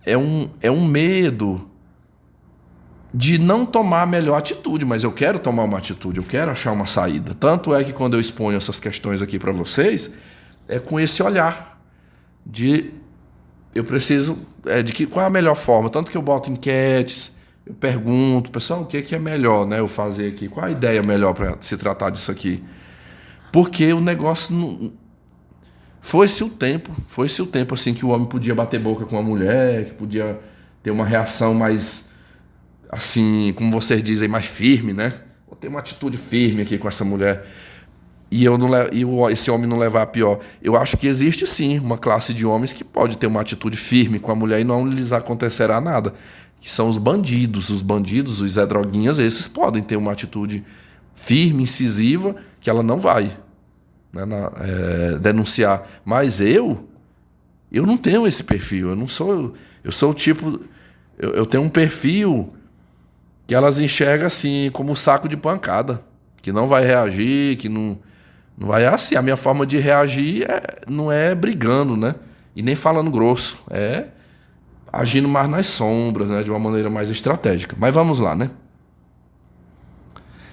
É um medo de não tomar a melhor atitude, mas eu quero tomar uma atitude, eu quero achar uma saída. Tanto é que quando eu exponho essas questões aqui para vocês, é com esse olhar de eu preciso de que qual é a melhor forma. Tanto que eu boto enquetes, eu pergunto, pessoal, o que é melhor, né, eu fazer aqui? Qual a ideia melhor para se tratar disso aqui? Porque o negócio não... Foi-se o tempo assim que o homem podia bater boca com a mulher, que podia ter uma reação mais, assim, como vocês dizem, mais firme, né? Vou ter uma atitude firme aqui com essa mulher. E esse homem não levar a pior. Eu acho que existe sim uma classe de homens que pode ter uma atitude firme com a mulher e não lhes acontecerá nada. Que são os bandidos, os Zé Droguinhas, esses podem ter uma atitude firme, incisiva, que ela não vai, né, denunciar. Mas eu não tenho esse perfil. Eu sou o tipo... Eu tenho um perfil que elas enxergam assim, como um saco de pancada, que não vai reagir, que não vai assim. A minha forma de reagir não é brigando, né? E nem falando grosso. É agindo mais nas sombras, né? De uma maneira mais estratégica. Mas vamos lá, né?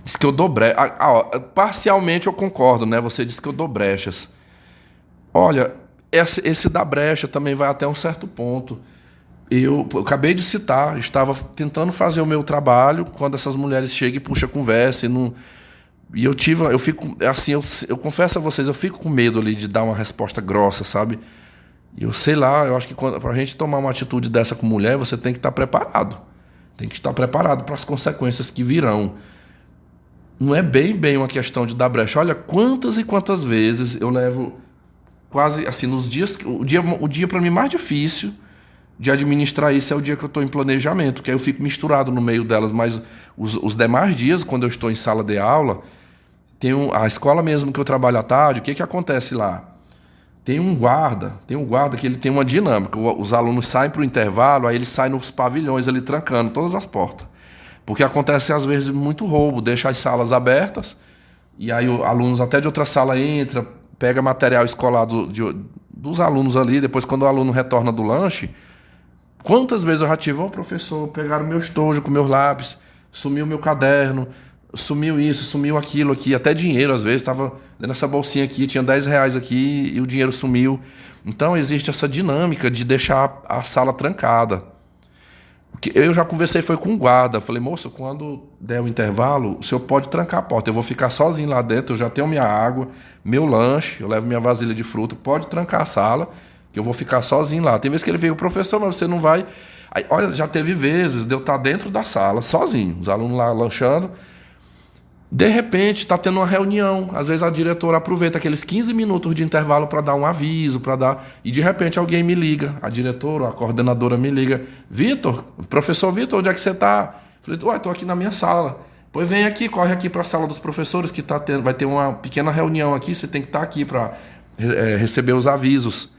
Diz que eu dou brechas. Parcialmente eu concordo, né? Você disse que eu dou brechas. Olha, esse da brecha também vai até um certo ponto. Eu acabei de citar, estava tentando fazer o meu trabalho quando essas mulheres chegam e puxam a conversa e eu fico assim, eu confesso a vocês, eu fico com medo ali de dar uma resposta grossa, sabe? E eu sei lá, eu acho que pra gente tomar uma atitude dessa com mulher, você tem que estar preparado. Tem que estar preparado para as consequências que virão. Não é bem uma questão de dar brecha. Olha, quantas e quantas vezes eu levo quase assim nos dias, o dia para mim mais difícil de administrar isso é o dia que eu estou em planejamento, que aí eu fico misturado no meio delas, mas os demais dias, quando eu estou em sala de aula, a escola mesmo que eu trabalho à tarde, o que acontece lá? Tem um guarda que ele tem uma dinâmica. Os alunos saem para o intervalo, aí ele sai nos pavilhões ali trancando todas as portas. Porque acontece às vezes muito roubo, deixa as salas abertas, e aí alunos até de outra sala entram, pega material escolar dos alunos ali, depois quando o aluno retorna do lanche, quantas vezes eu já tive, professor, pegaram meu estojo com meus lápis, sumiu meu caderno, sumiu isso, sumiu aquilo aqui, até dinheiro às vezes, estava nessa bolsinha aqui, tinha R$10 aqui e o dinheiro sumiu. Então existe essa dinâmica de deixar a sala trancada. Eu já conversei foi com o guarda, falei, moço, quando der o intervalo, o senhor pode trancar a porta, eu vou ficar sozinho lá dentro, eu já tenho minha água, meu lanche, eu levo minha vasilha de fruta, pode trancar a sala, que eu vou ficar sozinho lá. Tem vezes que ele veio, professor, mas você não vai... Aí, olha, já teve vezes de eu estar dentro da sala, sozinho, os alunos lá lanchando. De repente, está tendo uma reunião. Às vezes a diretora aproveita aqueles 15 minutos de intervalo para dar um aviso, e de repente alguém me liga. A diretora, a coordenadora me liga. Vitor, professor Vitor, onde é que você está? Falei, estou aqui na minha sala. Pois vem aqui, corre aqui para a sala dos professores que vai ter uma pequena reunião aqui, você tem que estar aqui para receber os avisos.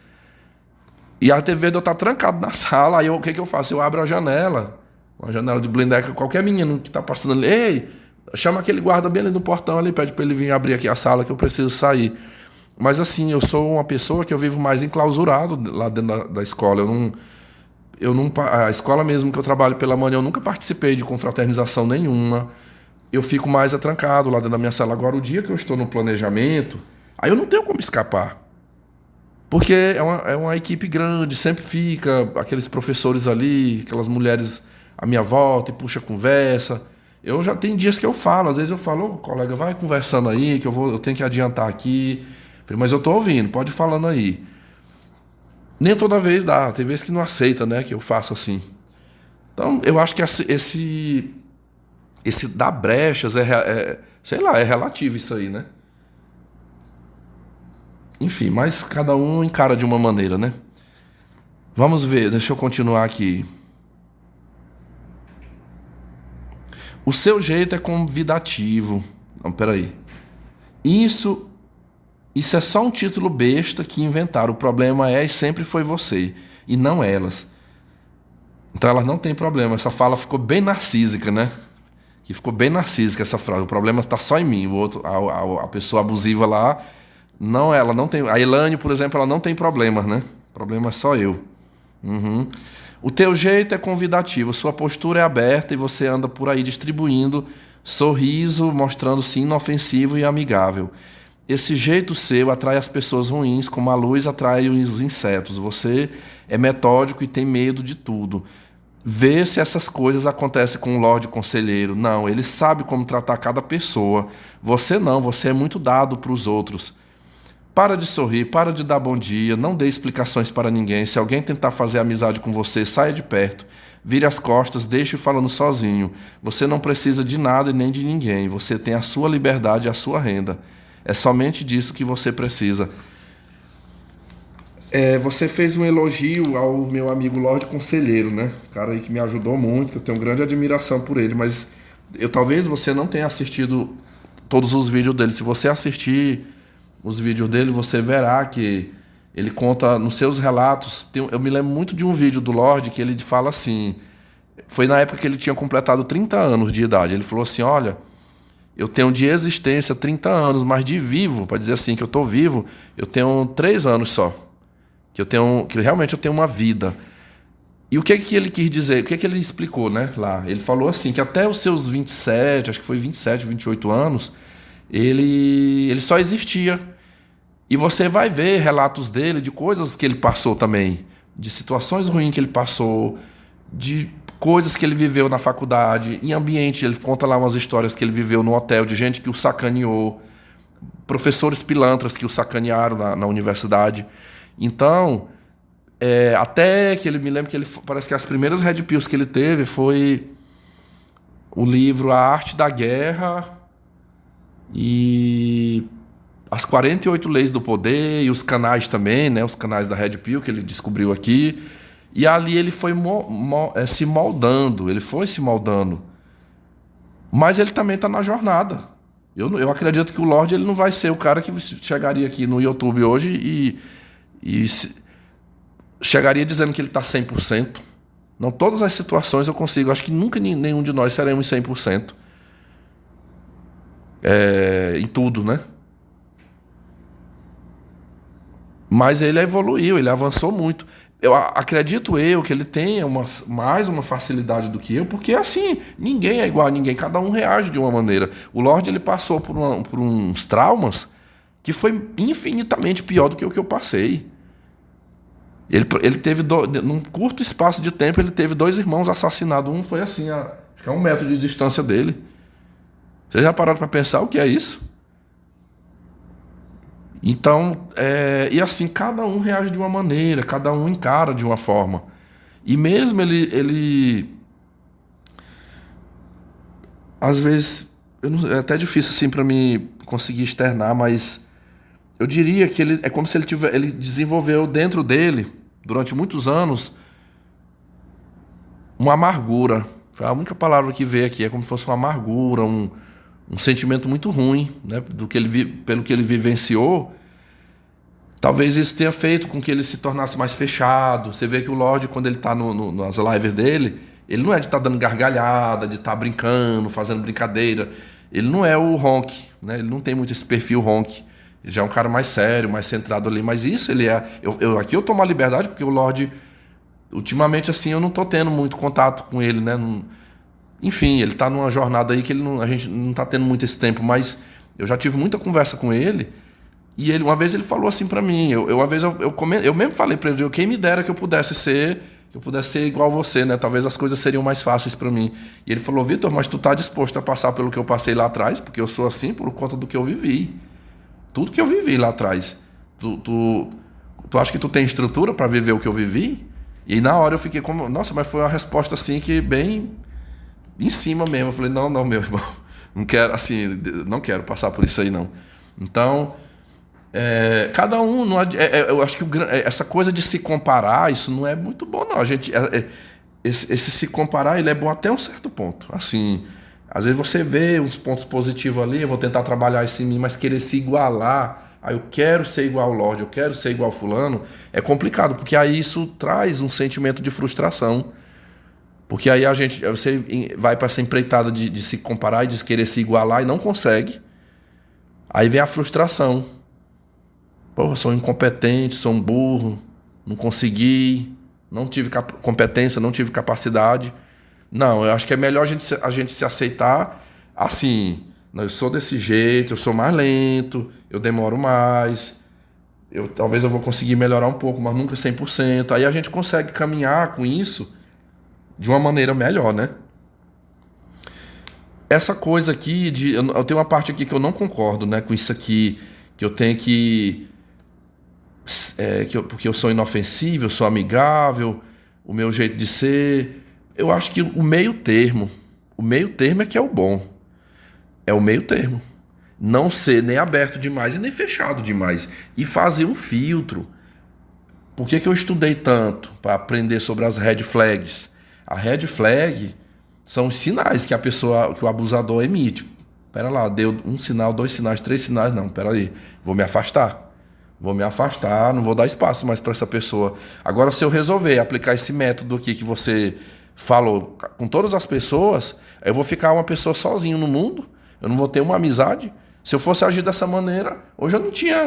E a TV de eu estar trancado na sala, aí o que eu faço? Eu abro a janela, uma janela de blindex, qualquer menino que está passando ali, ei, chama aquele guarda bem ali no portão ali, pede para ele vir abrir aqui a sala que eu preciso sair. Mas assim, eu sou uma pessoa que eu vivo mais enclausurado lá dentro da escola. A escola mesmo que eu trabalho pela manhã, eu nunca participei de confraternização nenhuma. Eu fico mais atrancado lá dentro da minha sala. Agora, o dia que eu estou no planejamento, aí eu não tenho como escapar. Porque é uma equipe grande, sempre fica aqueles professores ali, aquelas mulheres à minha volta e puxa conversa. Eu já tenho dias que eu falo, às vezes eu falo, ô, colega, vai conversando aí, que eu tenho que adiantar aqui. Falei, mas eu tô ouvindo, pode ir falando aí. Nem toda vez dá, tem vezes que não aceita, né, que eu faço assim. Então, eu acho que esse dar brechas sei lá, é relativo isso aí, né? Enfim, mas cada um encara de uma maneira, né? Vamos ver, deixa eu continuar aqui. O seu jeito é convidativo. Não, peraí. Isso é só um título besta que inventaram. O problema é e sempre foi você, e não elas. Então elas não têm problema. Essa fala ficou bem narcísica, né? Que ficou bem narcísica essa frase. O problema está só em mim. O outro, a pessoa abusiva lá, não, ela não tem. A Elane, por exemplo, ela não tem problemas, né? O problema é só eu. Uhum. O teu jeito é convidativo, sua postura é aberta e você anda por aí distribuindo sorriso, mostrando-se inofensivo e amigável. Esse jeito seu atrai as pessoas ruins, como a luz atrai os insetos. Você é metódico e tem medo de tudo. Vê se essas coisas acontecem com o Lorde Conselheiro. Não, ele sabe como tratar cada pessoa. Você não, você é muito dado para os outros. Para de sorrir, para de dar bom dia, não dê explicações para ninguém. Se alguém tentar fazer amizade com você, saia de perto. Vire as costas, deixe-o falando sozinho. Você não precisa de nada e nem de ninguém. Você tem a sua liberdade e a sua renda. É somente disso que você precisa. Você fez um elogio ao meu amigo Lorde Conselheiro, né? O cara aí que me ajudou muito, que eu tenho grande admiração por ele, mas talvez você não tenha assistido todos os vídeos dele. Se você assistir os vídeos dele, você verá que ele conta nos seus relatos. Eu me lembro muito de um vídeo do Lorde que ele fala assim, foi na época que ele tinha completado 30 anos de idade. Ele falou assim, olha, eu tenho de existência 30 anos, mas de vivo, para dizer assim que eu estou vivo, eu tenho 3 anos só. Que realmente eu tenho uma vida. E o que ele quis dizer? O que ele explicou, né, lá? Ele falou assim, que até os seus 27, acho que foi 27, 28 anos, ele só existia. E você vai ver relatos dele de coisas que ele passou também, de situações ruins que ele passou, de coisas que ele viveu na faculdade, em ambiente. Ele conta lá umas histórias que ele viveu no hotel, de gente que o sacaneou, professores pilantras que o sacanearam na universidade. Então, até que ele me lembra que parece que as primeiras Red Pills que ele teve foi o livro A Arte da Guerra e as 48 Leis do Poder e os canais também, né? Os canais da Red Pill que ele descobriu aqui. E ali ele foi se moldando, ele foi se moldando. Mas ele também está na jornada. Eu acredito que o Lorde ele não vai ser o cara que chegaria aqui no YouTube hoje e chegaria dizendo que ele está 100%. Não, todas as situações eu consigo. Acho que nunca nenhum de nós seremos 100%. Em tudo, né? Mas ele evoluiu, ele avançou muito. Eu acredito que ele tenha mais uma facilidade do que eu, porque assim, ninguém é igual a ninguém, cada um reage de uma maneira. O Lorde ele passou por uns traumas que foi infinitamente pior do que o que eu passei. Ele teve, num curto espaço de tempo, ele teve 2 irmãos assassinados. Um foi assim, acho que a 1 metro de distância dele. Vocês já pararam para pensar o que é isso? Então, e assim, cada um reage de uma maneira, cada um encara de uma forma. E mesmo ele às vezes, é até difícil assim para mim conseguir externar, mas eu diria que é como se ele desenvolveu dentro dele, durante muitos anos, uma amargura. Foi a única palavra que veio aqui. É como se fosse uma amargura, um sentimento muito ruim, né? Pelo que ele vivenciou. Talvez isso tenha feito com que ele se tornasse mais fechado. Você vê que o Lorde, quando ele está nas lives dele, ele não é de estar dando gargalhada, de estar brincando, fazendo brincadeira. Ele não é o Ronk, né? Ele não tem muito esse perfil Ronk. Ele já é um cara mais sério, mais centrado ali. Mas isso ele é... Aqui eu tomo a liberdade porque o Lorde... Ultimamente, assim, eu não tô tendo muito contato com ele, né? Enfim, ele tá numa jornada aí que a gente não tá tendo muito esse tempo. Mas eu já tive muita conversa com ele. E uma vez ele falou assim pra mim. Eu mesmo falei pra ele, quem me dera que eu pudesse ser igual você, né? Talvez as coisas seriam mais fáceis pra mim. E ele falou, Vitor, mas tu tá disposto a passar pelo que eu passei lá atrás? Porque eu sou assim por conta do que eu vivi. Tudo que eu vivi lá atrás. Tu acha que tu tem estrutura pra viver o que eu vivi? E na hora eu fiquei como... Nossa, mas foi uma resposta assim que bem em cima mesmo. Eu falei, não, meu irmão. Não quero, assim, não quero passar por isso aí, não. Então... cada um eu acho que essa coisa de se comparar, isso não é muito bom, não. Esse se comparar, ele é bom até um certo ponto. Assim, às vezes você vê uns pontos positivos ali, eu vou tentar trabalhar isso em mim, mas querer se igualar, eu quero ser igual ao Lorde, eu quero ser igual ao fulano, é complicado, porque aí isso traz um sentimento de frustração. Porque aí você vai para essa empreitada de se comparar e de querer se igualar e não consegue. Aí vem a frustração. Porra, sou incompetente, sou um burro, não consegui, não tive competência, não tive capacidade. Não, eu acho que é melhor a gente se aceitar assim. Eu sou desse jeito, eu sou mais lento, eu demoro mais, talvez eu vou conseguir melhorar um pouco, mas nunca 100%. Aí a gente consegue caminhar com isso de uma maneira melhor, né? Essa coisa aqui, eu tenho uma parte aqui que eu não concordo, né, com isso aqui, que eu tenho que... porque eu sou inofensível, eu sou amigável, o meu jeito de ser. Eu acho que o meio termo é que é o bom. É o meio termo. Não ser nem aberto demais e nem fechado demais. E fazer um filtro. Por que eu estudei tanto para aprender sobre as red flags? A red flag são os sinais que que o abusador emite. Pera lá, deu um sinal, 2 sinais, 3 sinais. Não, pera aí, vou me afastar. Não vou dar espaço mais para essa pessoa. Agora, se eu resolver aplicar esse método aqui que você falou com todas as pessoas, eu vou ficar uma pessoa sozinho no mundo, eu não vou ter uma amizade. Se eu fosse agir dessa maneira, hoje eu não tinha...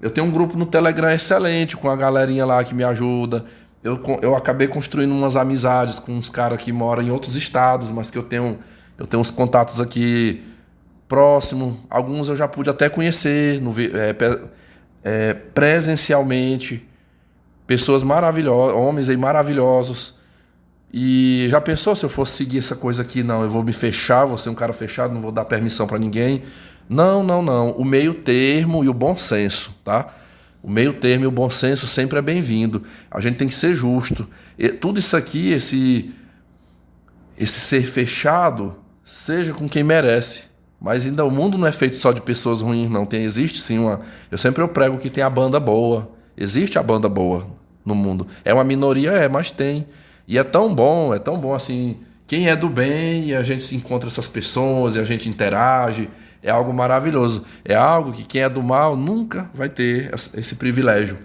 Eu tenho um grupo no Telegram excelente, com a galerinha lá que me ajuda. Eu acabei construindo umas amizades com uns caras que moram em outros estados, mas que eu tenho uns contatos aqui próximo. Alguns eu já pude até conhecer, presencialmente, pessoas maravilhosas, homens aí maravilhosos. E já pensou se eu fosse seguir essa coisa aqui? Não, eu vou me fechar, vou ser um cara fechado, não vou dar permissão para ninguém. Não. O meio termo e o bom senso, tá? O meio termo e o bom senso sempre é bem-vindo. A gente tem que ser justo. Tudo isso aqui, esse ser fechado, seja com quem merece. Mas ainda o mundo não é feito só de pessoas ruins, não. Existe sim uma... Eu sempre prego que tem a banda boa. Existe a banda boa no mundo. É uma minoria, mas tem. E é tão bom assim. Quem é do bem e a gente se encontra essas pessoas e a gente interage. É algo maravilhoso. É algo que quem é do mal nunca vai ter esse privilégio.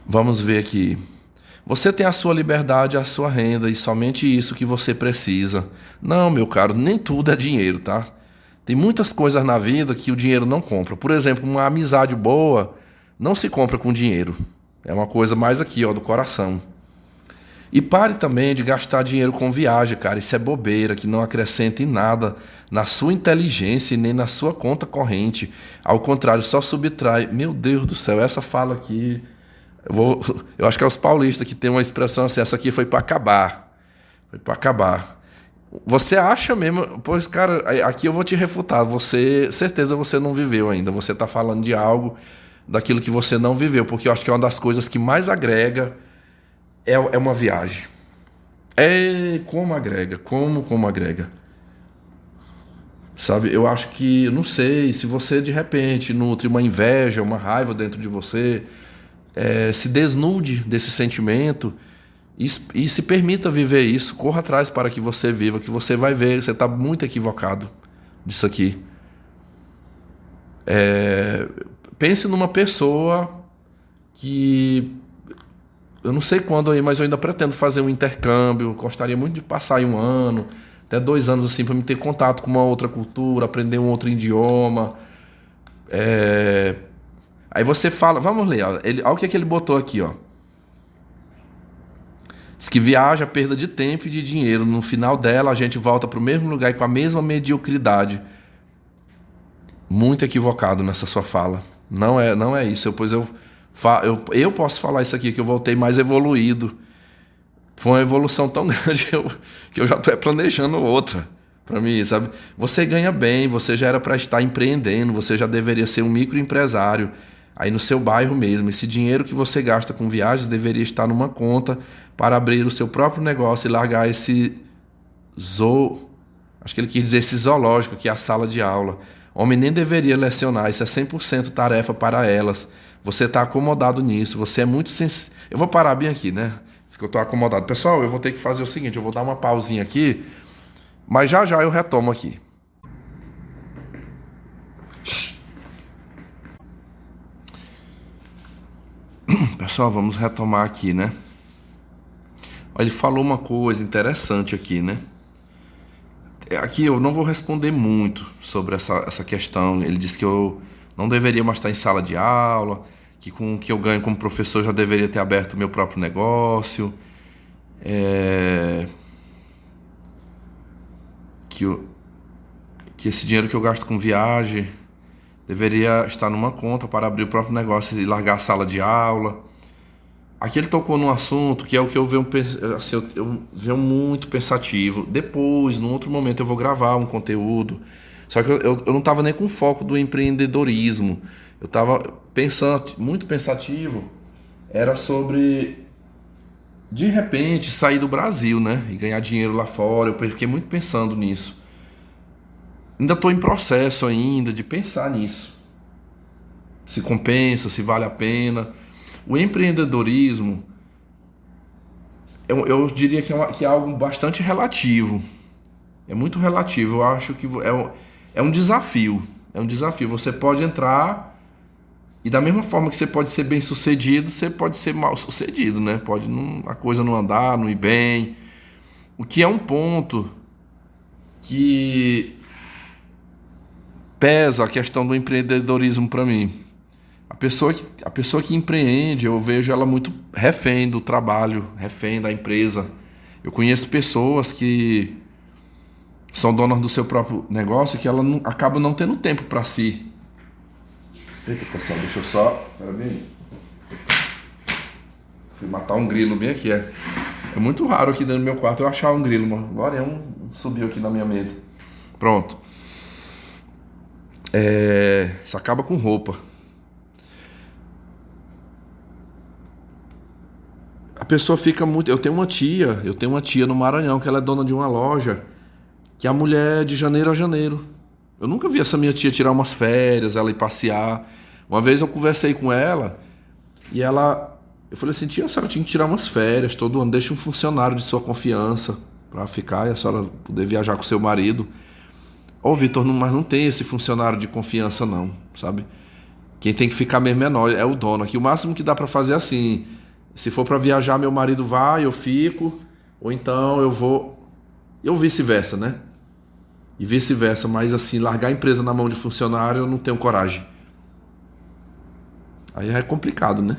Vamos ver aqui. Você tem a sua liberdade, a sua renda e somente isso que você precisa. Não, meu caro, nem tudo é dinheiro, tá? Tem muitas coisas na vida que o dinheiro não compra. Por exemplo, uma amizade boa não se compra com dinheiro. É uma coisa mais aqui, ó, do coração. E pare também de gastar dinheiro com viagem, cara. Isso é bobeira, que não acrescenta em nada na sua inteligência e nem na sua conta corrente. Ao contrário, só subtrai. Meu Deus do céu, essa fala aqui... Eu acho que é os paulistas que tem uma expressão assim, essa aqui foi para acabar. Foi para acabar. Você acha mesmo... Pois, cara, aqui eu vou te refutar. Certeza você não viveu ainda. Você está falando de algo, daquilo que você não viveu. Porque eu acho que é uma das coisas que mais agrega é uma viagem. Como agrega. Como agrega. Sabe, eu acho que... Não sei, se você de repente nutre uma inveja, uma raiva dentro de você... se desnude desse sentimento E se permita viver isso, corra atrás para que você viva, que você vai ver, você está muito equivocado disso aqui. Pense numa pessoa que, eu não sei quando aí, mas eu ainda pretendo fazer um intercâmbio, gostaria muito de passar aí 1 ano, até 2 anos assim, para me ter contato com uma outra cultura, aprender um outro idioma. Aí você fala, vamos ler, ó, olha o que ele botou aqui, ó. Diz que viaja, perda de tempo e de dinheiro. No final dela, a gente volta para o mesmo lugar e com a mesma mediocridade. Muito equivocado nessa sua fala. Não é isso. Eu posso falar isso aqui, que eu voltei mais evoluído. Foi uma evolução tão grande que eu já estou planejando outra para mim, sabe? Você ganha bem, você já era para estar empreendendo, você já deveria ser um microempresário aí no seu bairro mesmo. Esse dinheiro que você gasta com viagens deveria estar numa conta para abrir o seu próprio negócio e largar esse acho que ele quis dizer esse zoológico, que é a sala de aula. Homem nem deveria lecionar, isso é 100% tarefa para elas. Você está acomodado nisso, você é muito sensível. Eu vou parar bem aqui, né? Diz que eu estou acomodado. Pessoal, eu vou ter que fazer o seguinte, eu vou dar uma pausinha aqui, mas já eu retomo aqui. Pessoal, vamos retomar aqui, né? Ele falou uma coisa interessante aqui, né? Aqui eu não vou responder muito sobre essa questão. Ele disse que eu não deveria mais estar em sala de aula, que com o que eu ganho como professor eu já deveria ter aberto o meu próprio negócio, que esse dinheiro que eu gasto com viagem deveria estar numa conta para abrir o próprio negócio e largar a sala de aula. Aqui ele tocou num assunto que é o que eu venho, assim, eu venho muito pensativo. Depois, num outro momento, eu vou gravar um conteúdo. Só que eu não estava nem com foco do empreendedorismo. Eu estava pensando, muito pensativo, era sobre, de repente, sair do Brasil, né? E ganhar dinheiro lá fora. Eu fiquei muito pensando nisso. Ainda estou em processo ainda de pensar nisso. Se compensa, se vale a pena. O empreendedorismo, eu diria que é algo bastante relativo. É muito relativo. Eu acho que é um desafio. É um desafio. Você pode entrar e da mesma forma que você pode ser bem sucedido, você pode ser mal sucedido, né? A coisa não andar, não ir bem. O que é um ponto que pesa a questão do empreendedorismo para mim. A pessoa que empreende, eu vejo ela muito refém do trabalho, refém da empresa. Eu conheço pessoas que são donas do seu próprio negócio e que ela acaba não tendo tempo para si. Eita, pessoal, deixa eu só... Espera bem. Fui matar um grilo bem aqui. É muito raro aqui dentro do meu quarto eu achar um grilo, mano. Agora subiu aqui na minha mesa. Pronto. Isso acaba com roupa. A pessoa fica muito... Eu tenho uma tia no Maranhão que ela é dona de uma loja que a mulher é de janeiro a janeiro. Eu nunca vi essa minha tia tirar umas férias, ela ir passear. Uma vez eu conversei com ela e eu falei assim, tia, a senhora tinha que tirar umas férias todo ano, deixa um funcionário de sua confiança para ficar e a senhora poder viajar com seu marido. Ô, Vitor, mas não tem esse funcionário de confiança não, sabe? Quem tem que ficar mesmo é o dono aqui. O máximo que dá para fazer é assim... Se for para viajar, meu marido vai, eu fico, ou então eu vou, ou vice-versa, né? E vice-versa, mas assim, largar a empresa na mão de funcionário, eu não tenho coragem. Aí é complicado, né?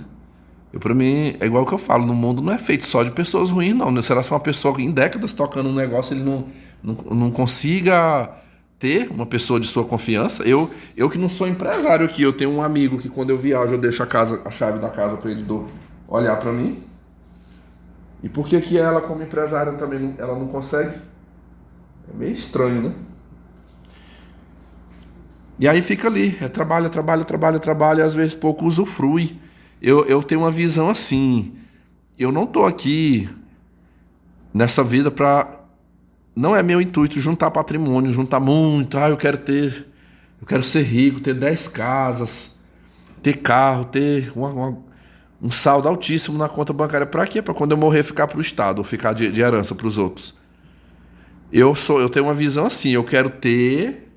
Para mim, é igual que eu falo, no mundo não é feito só de pessoas ruins, não. Será que uma pessoa em décadas tocando um negócio, ele não consiga ter uma pessoa de sua confiança? Eu que não sou empresário aqui, eu tenho um amigo que quando eu viajo, eu deixo a chave da casa para ele olhar para mim. E por que ela, como empresária, também ela não consegue? É meio estranho, né? E aí fica ali, trabalha, e às vezes pouco usufrui. Eu tenho uma visão assim, eu não tô aqui nessa vida para... Não é meu intuito juntar patrimônio, juntar muito. Eu quero ser rico, ter 10 casas, ter carro, ter um saldo altíssimo na conta bancária. Para quê? Para quando eu morrer ficar para o Estado, ou ficar de herança para os outros. Eu tenho uma visão assim, eu quero ter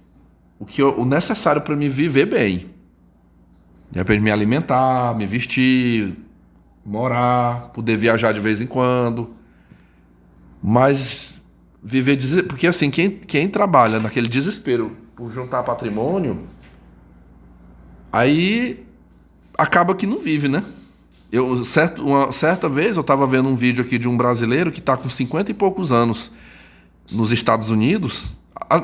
o necessário para me viver bem. Para me alimentar, me vestir, morar, poder viajar de vez em quando. Mas viver... Porque assim, quem trabalha naquele desespero por juntar patrimônio, aí acaba que não vive, né? Uma certa vez eu estava vendo um vídeo aqui de um brasileiro que está com 50 e poucos anos nos Estados Unidos.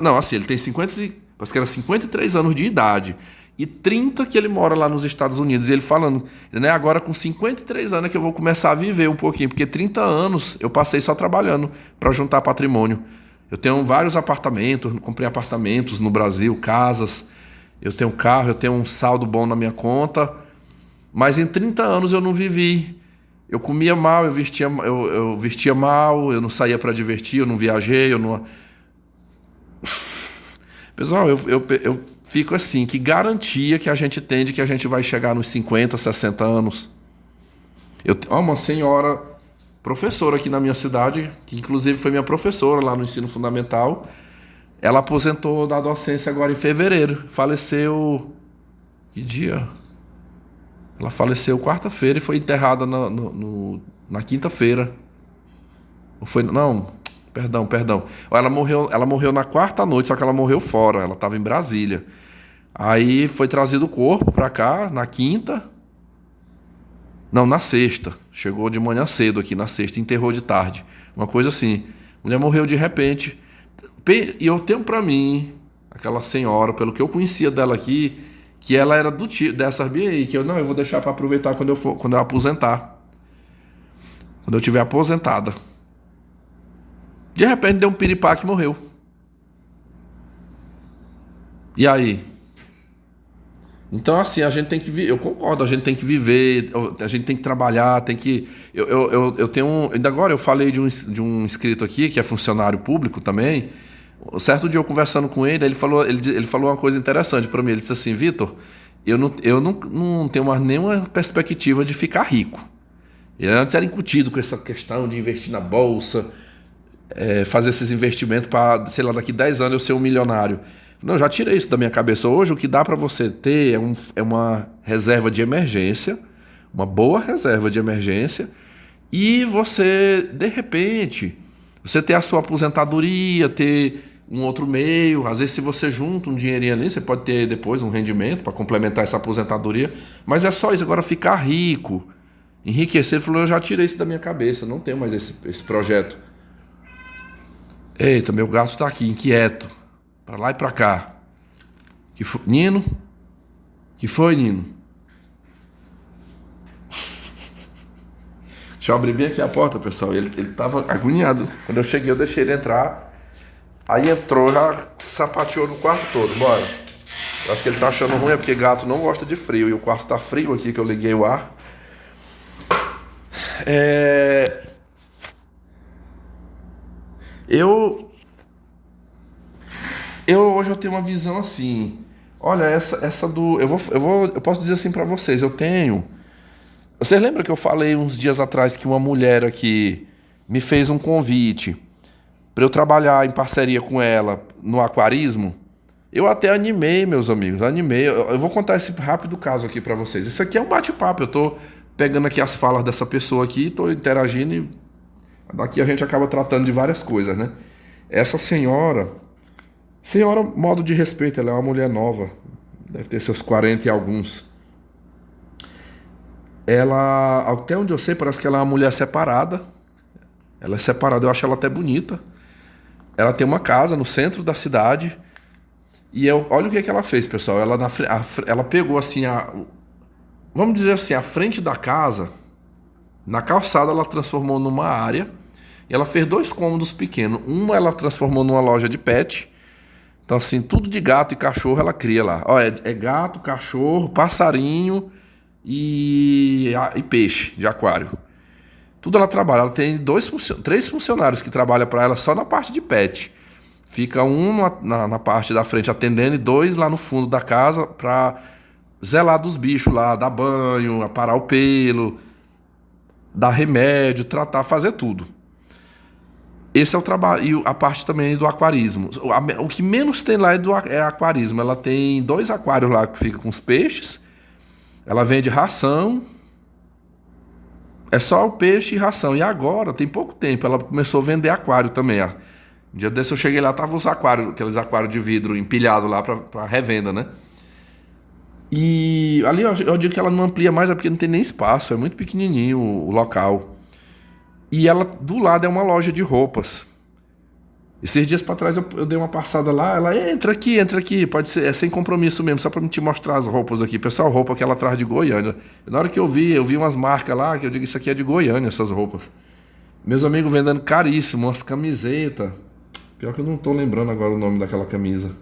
Não, assim, ele tem parece que era 53 anos de idade. E 30 que ele mora lá nos Estados Unidos. E ele falando, né, agora com 53 anos é que eu vou começar a viver um pouquinho. Porque 30 anos eu passei só trabalhando para juntar patrimônio. Eu tenho vários apartamentos, comprei apartamentos no Brasil, casas. Eu tenho carro, eu tenho um saldo bom na minha conta. Mas em 30 anos eu não vivi. Eu comia mal, eu vestia mal, eu não saía para divertir, eu não viajei, eu não... Pessoal, eu fico assim, que garantia que a gente tem de que a gente vai chegar nos 50, 60 anos? Uma senhora professora aqui na minha cidade, que inclusive foi minha professora lá no ensino fundamental, ela aposentou da docência agora em fevereiro. Faleceu... Que dia? Ela faleceu quarta-feira e foi enterrada na quinta-feira. Não, perdão. Ela morreu na quarta noite, só que ela morreu fora. Ela estava em Brasília. Aí foi trazido o corpo para cá na quinta. Não, na sexta. Chegou de manhã cedo aqui na sexta, enterrou de tarde. Uma coisa assim. A mulher morreu de repente. E eu tenho para mim, aquela senhora, pelo que eu conhecia dela aqui, que ela era do tipo dessa BI, que eu vou deixar para aproveitar quando eu aposentar. Quando eu estiver aposentada. De repente deu um piripaque e morreu. E aí? Então assim, a gente tem que eu concordo, a gente tem que viver, a gente tem que trabalhar, tem que... Eu tenho ainda agora eu falei de um inscrito aqui, que é funcionário público também. Certo dia eu conversando com ele, ele falou uma coisa interessante para mim. Ele disse assim: Vitor, eu não tenho mais nenhuma perspectiva de ficar rico. Ele antes era incutido com essa questão de investir na bolsa, fazer esses investimentos para, sei lá, daqui 10 anos eu ser um milionário. Não, já tirei isso da minha cabeça. Hoje o que dá para você ter é uma reserva de emergência, uma boa reserva de emergência, e você, de repente, você ter a sua aposentadoria, ter um outro meio. Às vezes, se você junta um dinheirinho ali, você pode ter depois um rendimento para complementar essa aposentadoria. Mas é só isso. Agora, ficar rico, enriquecer, ele falou: eu já tirei isso da minha cabeça, não tenho mais esse projeto. Eita, meu gato está aqui, inquieto, para lá e para cá. Nino? Que foi, Nino? Deixa eu abrir bem aqui a porta, pessoal. Ele estava agoniado. Quando eu cheguei, eu deixei ele entrar. Aí entrou, já sapateou no quarto todo. Bora. Eu acho que ele tá achando ruim, porque gato não gosta de frio. E o quarto tá frio aqui, que eu liguei o ar. Hoje eu tenho uma visão assim. Olha, essa do... Eu posso dizer assim pra vocês. Vocês lembram que eu falei uns dias atrás que uma mulher aqui me fez um convite para eu trabalhar em parceria com ela no aquarismo? Eu até animei, meus amigos, Eu vou contar esse rápido caso aqui para vocês. Isso aqui é um bate-papo. Eu tô pegando aqui as falas dessa pessoa aqui, tô interagindo e daqui a gente acaba tratando de várias coisas, né? Essa senhora, modo de respeito, ela é uma mulher nova, deve ter seus 40 e alguns. Ela, até onde eu sei, parece que ela é uma mulher separada. Ela é separada, eu acho ela até bonita. Ela tem uma casa no centro da cidade. E olha o que ela fez, pessoal. Ela pegou assim, vamos dizer assim, a frente da casa, na calçada ela transformou numa área. E ela fez 2 cômodos pequenos. Uma ela transformou numa loja de pet. Então assim, tudo de gato e cachorro ela cria lá. Ó, é gato, cachorro, passarinho e peixe de aquário. Tudo ela trabalha. Ela tem 3 funcionários que trabalham para ela só na parte de pet. Fica um na parte da frente atendendo e 2 lá no fundo da casa para zelar dos bichos lá, dar banho, aparar o pelo. dar remédio, tratar, fazer tudo. Esse é o trabalho. E a parte também do aquarismo. O que menos tem lá é aquarismo. Ela tem 2 aquários lá que ficam com os peixes. Ela vende ração. É só o peixe e ração. E agora, tem pouco tempo, ela começou a vender aquário também. Ó. Um dia desse eu cheguei lá, tava os aquários, aqueles aquários de vidro empilhados lá pra revenda, né? E ali eu digo que ela não amplia mais, é porque não tem nem espaço. É muito pequenininho o local. E ela, do lado, é uma loja de roupas. Esses dias pra trás eu dei uma passada lá, ela, entra aqui, pode ser, é sem compromisso mesmo, só pra me te mostrar as roupas aqui. Pessoal, roupa que ela traz de Goiânia. Na hora que eu vi umas marcas lá, que eu digo, isso aqui é de Goiânia, essas roupas. Meus amigos vendendo caríssimo, umas camisetas. Pior que eu não tô lembrando agora o nome daquela camisa.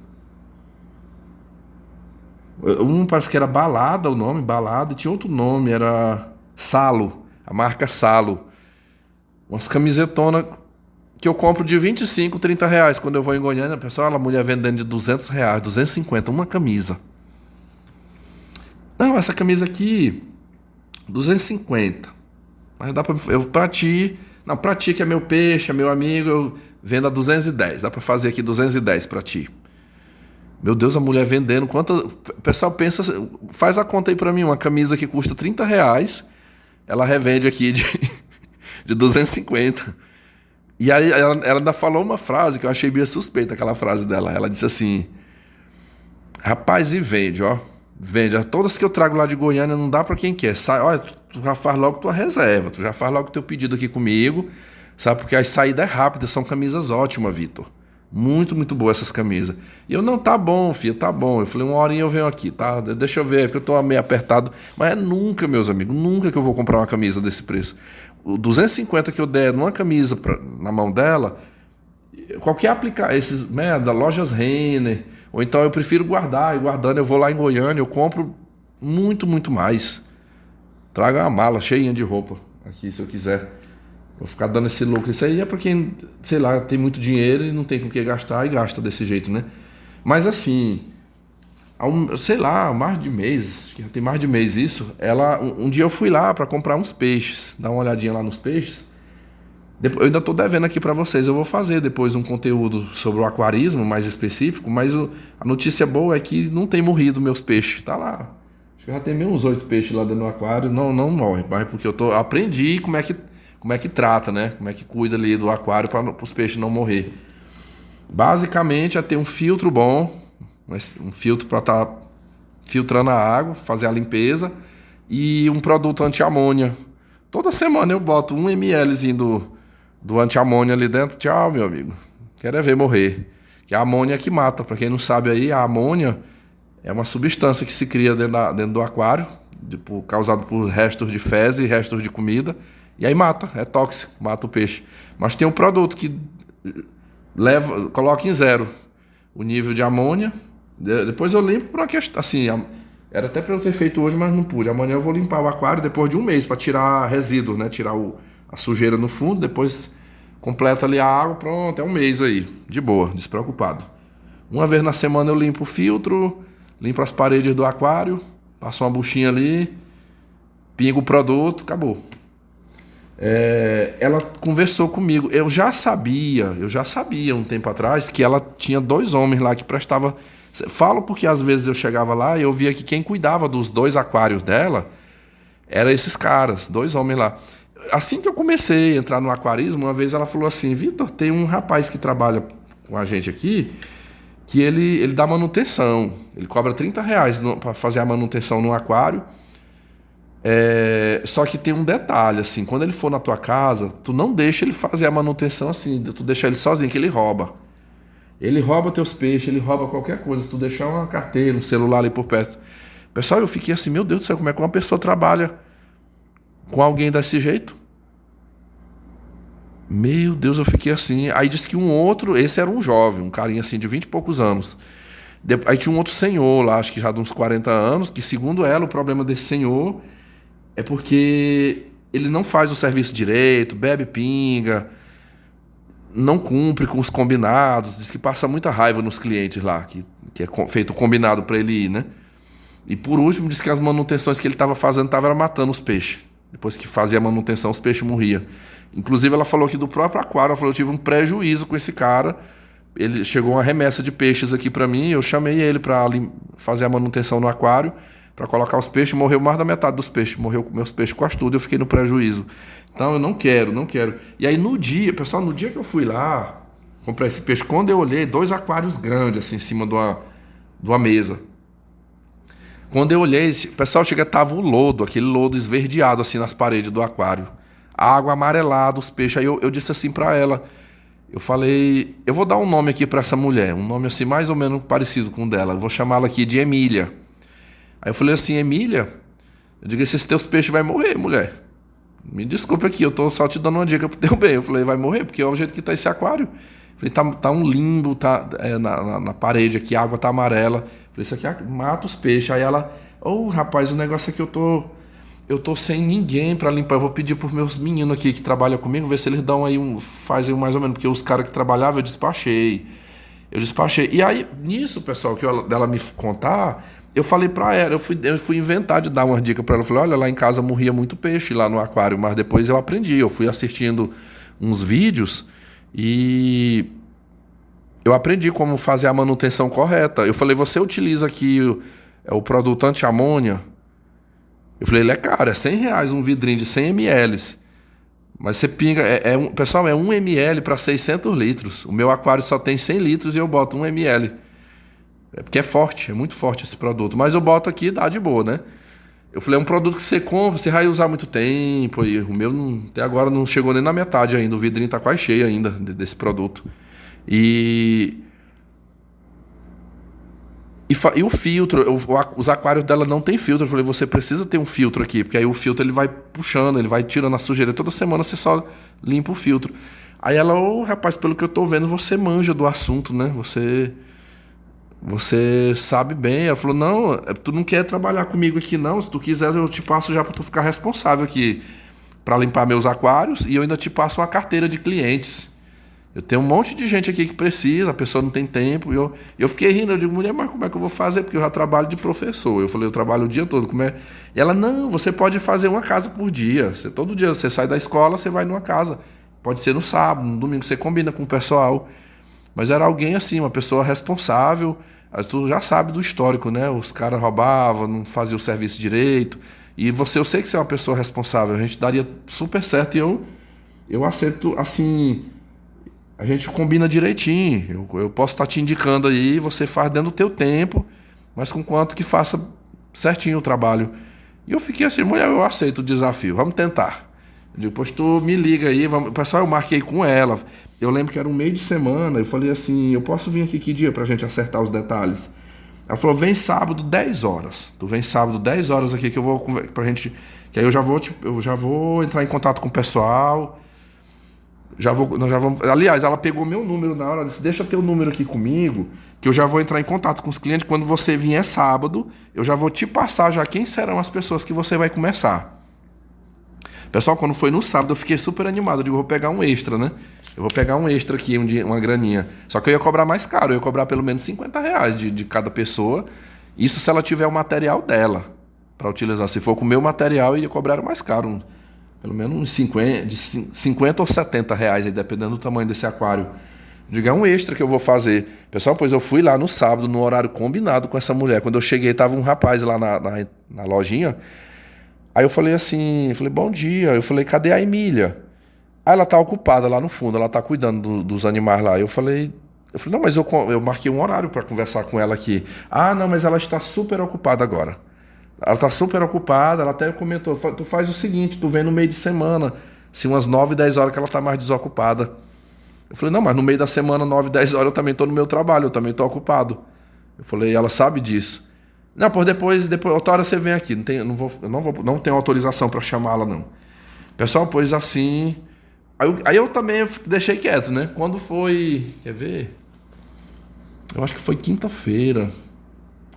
Parece que era Balada, o nome, Balada, e tinha outro nome, era Salo, a marca Salo. Umas camisetonas que eu compro de 25, 30 reais. Quando eu vou em Goiânia, pessoal, a mulher vendendo de 200 reais, 250, uma camisa. Não, essa camisa aqui, 250. Mas dá pra ti, não, pra ti que é meu peixe, é meu amigo, eu vendo a 210. Dá pra fazer aqui 210 pra ti. Meu Deus, a mulher vendendo, o pessoal pensa, faz a conta aí pra mim, uma camisa que custa 30 reais, ela revende aqui de 250. E aí ela ainda falou uma frase que eu achei bem suspeita, aquela frase dela. Ela disse assim: rapaz, e vende, ó. Vende. Todas que eu trago lá de Goiânia não dá pra quem quer. Sai, olha, tu já faz logo tua reserva, tu já faz logo teu pedido aqui comigo, sabe? Porque a saída é rápida, são camisas ótimas, Vitor. Muito, muito boas essas camisas. E eu, não, tá bom, filha, tá bom. Eu falei, uma horinha eu venho aqui, tá? Deixa eu ver, porque eu tô meio apertado. Mas é nunca, meus amigos, nunca que eu vou comprar uma camisa desse preço. O 250 que eu der numa camisa na mão dela, qualquer esses, da lojas Renner, ou então eu prefiro guardar, e guardando eu vou lá em Goiânia, eu compro muito, muito mais. Traga uma mala cheinha de roupa aqui, se eu quiser. Vou ficar dando esse lucro. Isso aí é pra quem, sei lá, tem muito dinheiro e não tem com o que gastar e gasta desse jeito, né? Mas assim, sei lá, mais de mês, acho que já tem mais de mês isso, um dia eu fui lá pra comprar uns peixes, dar uma olhadinha lá nos peixes. Eu ainda tô devendo aqui pra vocês, eu vou fazer depois um conteúdo sobre o aquarismo mais específico, mas a notícia boa é que não tem morrido meus peixes, tá lá. Acho que já tem meio uns 8 peixes lá dentro do aquário, não morre, mas porque aprendi como é que trata, né? Como é que cuida ali do aquário para os peixes não morrer. Basicamente é ter um filtro bom, um filtro para estar filtrando a água, fazer a limpeza e um produto anti-amônia. Toda semana eu boto 1 mlzinho do anti-amônia ali dentro. Tchau, meu amigo. Quero é ver morrer. Que é a amônia que mata. Para quem não sabe aí, a amônia é uma substância que se cria dentro do aquário, causado por restos de fezes e restos de comida. E aí mata, é tóxico, mata o peixe. Mas tem um produto que coloca em 0 o nível de amônia. Depois eu limpo por uma questão, assim, era até para eu ter feito hoje, mas não pude. Amanhã eu vou limpar o aquário depois de um mês para tirar resíduos, né? Tirar a sujeira no fundo, depois completa ali a água, pronto, é um mês aí, de boa, despreocupado. Uma vez na semana eu limpo o filtro, limpo as paredes do aquário, passo uma buchinha ali, pingo o produto, acabou. Ela conversou comigo. Eu já sabia um tempo atrás que ela tinha 2 homens lá que prestavam. Falo porque às vezes eu chegava lá e eu via que quem cuidava dos 2 aquários dela eram esses caras, 2 homens lá. Assim que eu comecei a entrar no aquarismo, uma vez ela falou assim: Vitor, tem um rapaz que trabalha com a gente aqui que ele dá manutenção. Ele cobra 30 reais para fazer a manutenção no aquário. Só que tem um detalhe, assim, quando ele for na tua casa, tu não deixa ele fazer a manutenção assim, tu deixa ele sozinho, que ele rouba. Ele rouba teus peixes, ele rouba qualquer coisa. Se tu deixar uma carteira, um celular ali por perto. Pessoal, eu fiquei assim, meu Deus do céu, como é que uma pessoa trabalha com alguém desse jeito? Meu Deus, eu fiquei assim. Aí disse que um outro, esse era um jovem, um carinha assim de 20 e poucos anos. Aí tinha um outro senhor lá, acho que já de uns 40 anos, que segundo ela, o problema desse senhor é porque ele não faz o serviço direito, bebe pinga, não cumpre com os combinados, diz que passa muita raiva nos clientes lá, que é feito o combinado para ele ir, né? E por último, diz que as manutenções que ele estava fazendo estavam matando os peixes. Depois que fazia a manutenção, os peixes morriam. Inclusive, ela falou que do próprio aquário, ela falou, eu tive um prejuízo com esse cara. Ele chegou uma remessa de peixes aqui para mim, eu chamei ele para fazer a manutenção no aquário, para colocar os peixes, morreu mais da metade dos peixes, morreu meus peixes quase tudo, eu fiquei no prejuízo. Então eu não quero. E aí no dia que eu fui lá comprar esse peixe, quando eu olhei, 2 aquários grandes assim em cima de uma mesa. Quando eu olhei, pessoal, tava o lodo, aquele lodo esverdeado assim nas paredes do aquário. A água amarelada, os peixes. Aí eu disse assim para ela, eu falei, eu vou dar um nome aqui para essa mulher, um nome assim mais ou menos parecido com o dela, eu vou chamá-la aqui de Emília. Aí eu falei assim, Emília, eu digo, esses teus peixes vai morrer, mulher. Me desculpa aqui, eu tô só te dando uma dica pro teu bem. Eu falei, vai morrer, porque é o jeito que tá esse aquário. Eu falei, tá um limbo, na parede aqui, a água tá amarela. Eu falei, isso aqui mata os peixes. Aí ela, rapaz, o negócio é que eu tô sem ninguém pra limpar. Eu vou pedir pros meus meninos aqui que trabalham comigo, ver se eles dão aí fazem mais ou menos, porque os caras que trabalhavam eu despachei. E aí, nisso, pessoal, dela me contar, eu falei pra ela, eu fui inventar de dar uma dica pra ela. Eu falei, olha, lá em casa morria muito peixe lá no aquário, mas depois eu aprendi. Eu fui assistindo uns vídeos e eu aprendi como fazer a manutenção correta. Eu falei, você utiliza aqui o produto anti-amônia? Eu falei, ele é caro, é R$100 um vidrinho de 100 ml. Mas você pinga, pessoal, é 1 ml para 600 litros. O meu aquário só tem 100 litros e eu boto 1 ml. É porque é forte, é muito forte esse produto. Mas eu boto aqui e dá de boa, né? Eu falei, é um produto que você compra, você vai usar muito tempo. E o meu até agora não chegou nem na metade ainda. O vidrinho tá quase cheio ainda desse produto. E o filtro, os aquários dela não tem filtro. Eu falei, você precisa ter um filtro aqui, porque aí o filtro ele vai puxando, ele vai tirando a sujeira. Toda semana você só limpa o filtro. Aí ela, rapaz, pelo que eu tô vendo, você manja do assunto, né? Você sabe bem. Ela falou, não, tu não quer trabalhar comigo aqui não. Se tu quiser, eu te passo já pra tu ficar responsável aqui pra limpar meus aquários. E eu ainda te passo uma carteira de clientes. Eu tenho um monte de gente aqui que precisa, a pessoa não tem tempo. E eu fiquei rindo, eu digo, mulher, mas como é que eu vou fazer? Porque eu já trabalho de professor. Eu falei, eu trabalho o dia todo. Como é? E ela, não, você pode fazer uma casa por dia. Todo dia você sai da escola, você vai numa casa. Pode ser no sábado, no domingo, você combina com o pessoal. Mas era alguém assim, uma pessoa responsável. Tu já sabe do histórico, né? Os caras roubavam, não faziam o serviço direito. E eu sei que você é uma pessoa responsável. A gente daria super certo e eu aceito assim. A gente combina direitinho. Eu posso estar te indicando aí, você faz dentro do teu tempo, mas com quanto que faça certinho o trabalho. E eu fiquei assim, mulher, eu aceito o desafio, vamos tentar. Depois tu me liga aí, pessoal, eu marquei com ela. Eu lembro que era um meio de semana, eu falei assim, eu posso vir aqui que dia pra gente acertar os detalhes? Ela falou, vem sábado 10 horas. Tu vem sábado 10 horas aqui que eu vou pra gente, que aí eu já vou entrar em contato com o pessoal. Nós já vamos. Aliás, ela pegou meu número na hora, ela disse, deixa teu número aqui comigo, que eu já vou entrar em contato com os clientes. Quando você vier sábado, eu já vou te passar já quem serão as pessoas que você vai começar. Pessoal, quando foi no sábado, eu fiquei super animado. Eu digo, vou pegar um extra, né? Eu vou pegar um extra aqui, uma graninha. Só que eu ia cobrar mais caro, eu ia cobrar pelo menos R$50 de cada pessoa. Isso se ela tiver o material dela para utilizar. Se for com o meu material, eu ia cobrar mais caro. Pelo menos uns 50 ou R$70, aí, dependendo do tamanho desse aquário. Diga, é um extra que eu vou fazer. Pessoal, pois eu fui lá no sábado, no horário combinado com essa mulher. Quando eu cheguei, tava um rapaz lá na lojinha. Aí eu falei assim, bom dia. Eu falei, cadê a Emília? Aí ela tá ocupada lá no fundo, ela tá cuidando dos animais lá. Eu falei, não, mas eu marquei um horário para conversar com ela aqui. Ah, não, mas ela está super ocupada agora. Ela tá super ocupada, ela até comentou, tu faz o seguinte, tu vem no meio de semana, assim, umas 9, 10 horas que ela tá mais desocupada. Eu falei, não, mas no meio da semana, 9, 10 horas, eu também tô no meu trabalho, eu também tô ocupado. Eu falei, ela sabe disso. Não, por depois outra hora você vem aqui, não tenho autorização para chamá-la, não. Pessoal, pois assim... Aí eu também deixei quieto, né? Quando foi... Quer ver? Eu acho que foi quinta-feira.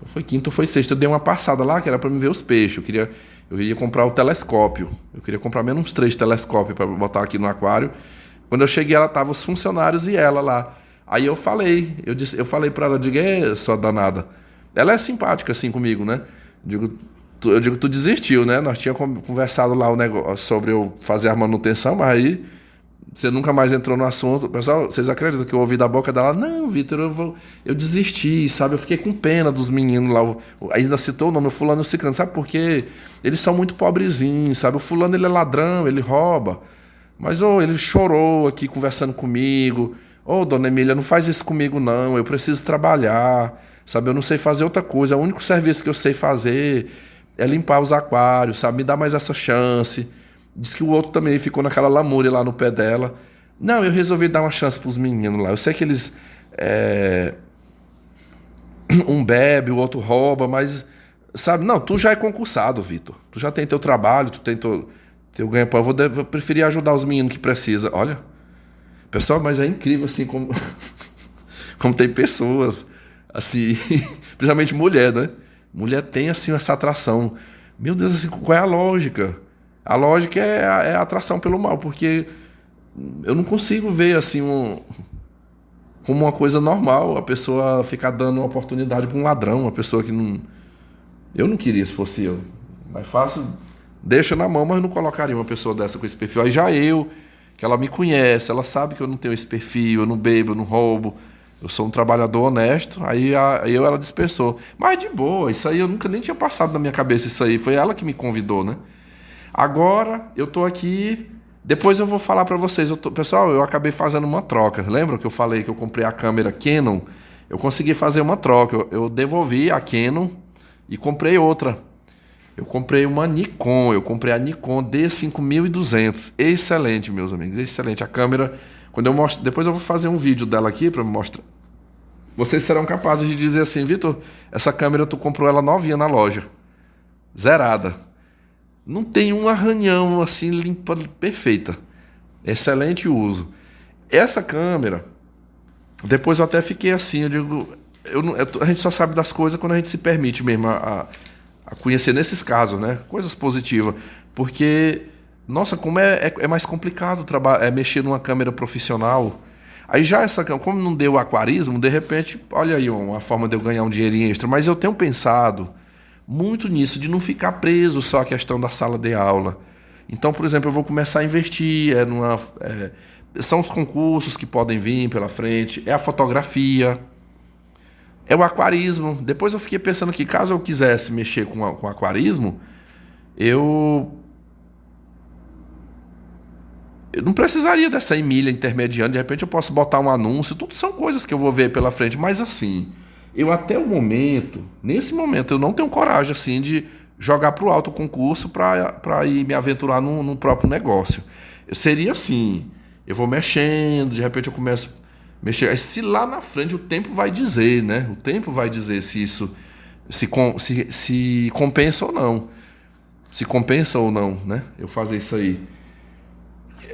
Foi quinta ou foi sexta, eu dei uma passada lá que era para me ver os peixes. Eu queria comprar o telescópio. Eu queria comprar menos uns 3 telescópios para botar aqui no aquário. Quando eu cheguei, ela tava os funcionários e ela lá. Aí eu falei para ela, digo, sua danada. Ela é simpática assim comigo, né? Digo, Eu digo, tu desistiu, né? Nós tínhamos conversado lá o negócio sobre eu fazer a manutenção, mas aí você nunca mais entrou no assunto. Pessoal, vocês acreditam que eu ouvi da boca dela? Não, Vitor, eu desisti, sabe? Eu fiquei com pena dos meninos lá. Ainda citou o nome, o fulano e o ciclano, sabe por quê? Eles são muito pobrezinhos, sabe? O fulano, ele é ladrão, ele rouba. Mas, ele chorou aqui conversando comigo. Dona Emília, não faz isso comigo, não. Eu preciso trabalhar, sabe? Eu não sei fazer outra coisa. O único serviço que eu sei fazer é limpar os aquários, sabe? Me dá mais essa chance. Diz que o outro também ficou naquela lamúria lá no pé dela. Não, eu resolvi dar uma chance pros meninos lá. Eu sei que eles... um bebe, o outro rouba, mas... Sabe? Não, tu já é concursado, Vitor. Tu já tem teu trabalho, tu tem teu ganha-pão. Eu vou preferir ajudar os meninos que precisam. Olha, pessoal, mas é incrível assim como... como tem pessoas, assim... principalmente mulher, né? Mulher tem, assim, essa atração. Meu Deus, assim, qual é a lógica? A lógica é a atração pelo mal, porque eu não consigo ver assim como uma coisa normal a pessoa ficar dando uma oportunidade para um ladrão, uma pessoa que não... Eu não queria se fosse eu. Mais fácil, deixa na mão, mas não colocaria uma pessoa dessa com esse perfil. Aí já que ela me conhece, ela sabe que eu não tenho esse perfil, eu não bebo, eu não roubo, eu sou um trabalhador honesto, aí ela dispensou. Mas de boa, isso aí eu nunca nem tinha passado na minha cabeça isso aí, foi ela que me convidou, né? Agora eu tô aqui, depois eu vou falar para vocês. Pessoal, eu acabei fazendo uma troca. Lembra que eu falei que eu comprei a câmera Canon? Eu consegui fazer uma troca. Eu devolvi a Canon e comprei outra. Eu comprei uma Nikon. Eu comprei a Nikon D5200. Excelente, meus amigos. Excelente. A câmera, quando eu mostro, depois eu vou fazer um vídeo dela aqui para mostrar. Vocês serão capazes de dizer assim, Vitor, essa câmera tu comprou ela novinha na loja. Zerada. Não tem um arranhão assim, limpa, perfeita. Excelente uso. Essa câmera, depois eu até fiquei assim, eu digo, a gente só sabe das coisas quando a gente se permite mesmo a conhecer nesses casos, né? Coisas positivas. Porque, nossa, como é mais complicado mexer numa câmera profissional. Aí já essa câmera, como não deu aquarismo, de repente, olha aí uma forma de eu ganhar um dinheirinho extra. Mas eu tenho pensado muito nisso, de não ficar preso só à questão da sala de aula. Então, por exemplo, eu vou começar a investir são os concursos que podem vir pela frente, é a fotografia, é o aquarismo. Depois eu fiquei pensando que caso eu quisesse mexer com aquarismo, eu não precisaria dessa Emília intermediando, de repente eu posso botar um anúncio, tudo são coisas que eu vou ver pela frente, mas assim... Eu até o momento, nesse momento, eu não tenho coragem assim de jogar para o alto o concurso para ir me aventurar no próprio negócio. Seria assim, eu vou mexendo, de repente eu começo a mexer. Aí se lá na frente o tempo vai dizer, né? O tempo vai dizer se isso se compensa ou não. Se compensa ou não, né? Eu fazer isso aí.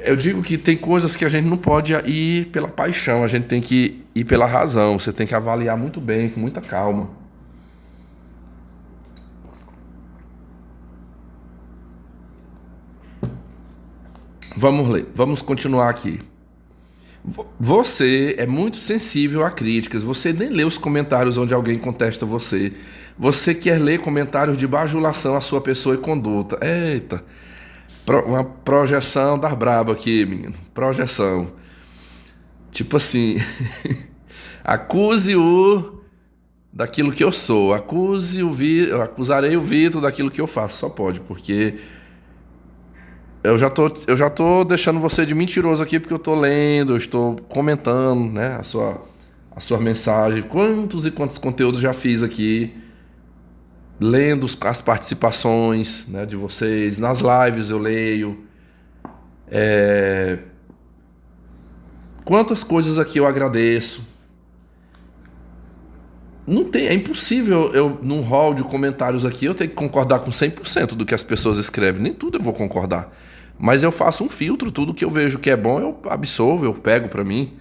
Eu digo que tem coisas que a gente não pode ir pela paixão, a gente tem que ir pela razão. Você tem que avaliar muito bem, com muita calma. Vamos ler, vamos continuar aqui. Você é muito sensível a críticas, você nem lê os comentários onde alguém contesta você. Você quer ler comentários de bajulação à sua pessoa e conduta. Eita! Uma projeção da braba aqui, menino. Projeção. Tipo assim... Acuse-o daquilo que eu sou. Acusarei o Vitor daquilo que eu faço. Só pode, porque... Eu já tô deixando você de mentiroso aqui, porque eu tô lendo, eu estou comentando, né, a sua mensagem. Quantos e quantos conteúdos já fiz aqui... Lendo as participações, né, de vocês. Nas lives eu leio. Quantas coisas aqui eu agradeço. É impossível eu, num hall de comentários aqui, eu ter que concordar com 100% do que as pessoas escrevem. Nem tudo eu vou concordar. Mas eu faço um filtro, tudo que eu vejo que é bom eu absorvo, eu pego pra mim.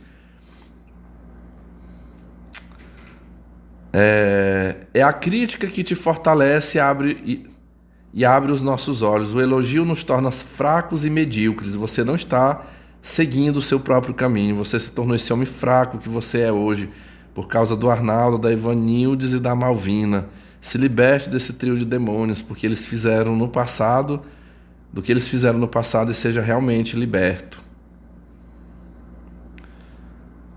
É a crítica que te fortalece e abre os nossos olhos. O elogio nos torna fracos e medíocres. Você não está seguindo o seu próprio caminho. Você se tornou esse homem fraco que você é hoje por causa do Arnaldo, da Ivanildes e da Malvina. se liberte desse trio de demônios, porque eles fizeram no passado, do que eles fizeram no passado, e seja realmente liberto.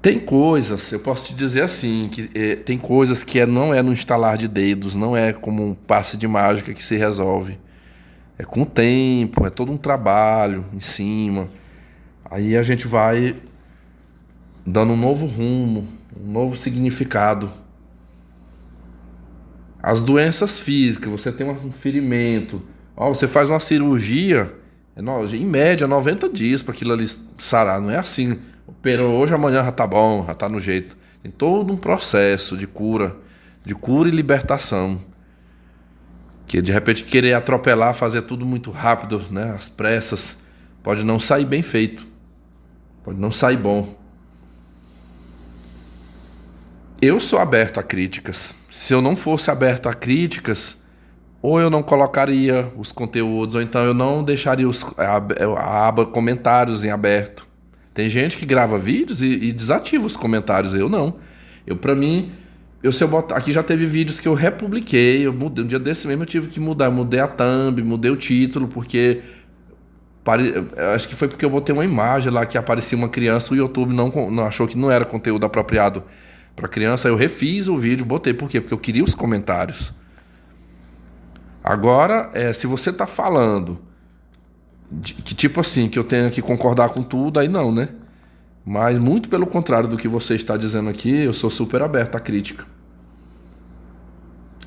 Tem coisas, eu posso te dizer assim, que tem coisas que não é no instalar de dedos, não é como um passe de mágica que se resolve. É com o tempo, é todo um trabalho em cima. Aí a gente vai dando um novo rumo, um novo significado. As doenças físicas, você tem um ferimento, você faz uma cirurgia, em média 90 dias para aquilo ali sarar, não é assim. Operou hoje, amanhã já tá bom, já tá no jeito. Tem todo um processo de cura e libertação. Que de repente querer atropelar, fazer tudo muito rápido, né? Às pressas, pode não sair bem feito. Pode não sair bom. Eu sou aberto a críticas. Se eu não fosse aberto a críticas, ou eu não colocaria os conteúdos, ou então eu não deixaria a aba comentários em aberto. Tem gente que grava vídeos e desativa os comentários. Eu não. Pra mim, se eu botar. Aqui já teve vídeos que eu republiquei. Eu mudei. Um dia desse mesmo eu tive que mudar. Eu mudei a thumb, mudei o título, porque. Acho que foi porque eu botei uma imagem lá que aparecia uma criança. O YouTube não achou que não era conteúdo apropriado para criança. Eu refiz o vídeo, botei. Por quê? Porque eu queria os comentários. Agora, se você tá falando que tipo assim, que eu tenho que concordar com tudo, aí não, né? Mas muito pelo contrário do que você está dizendo aqui, eu sou super aberto à crítica.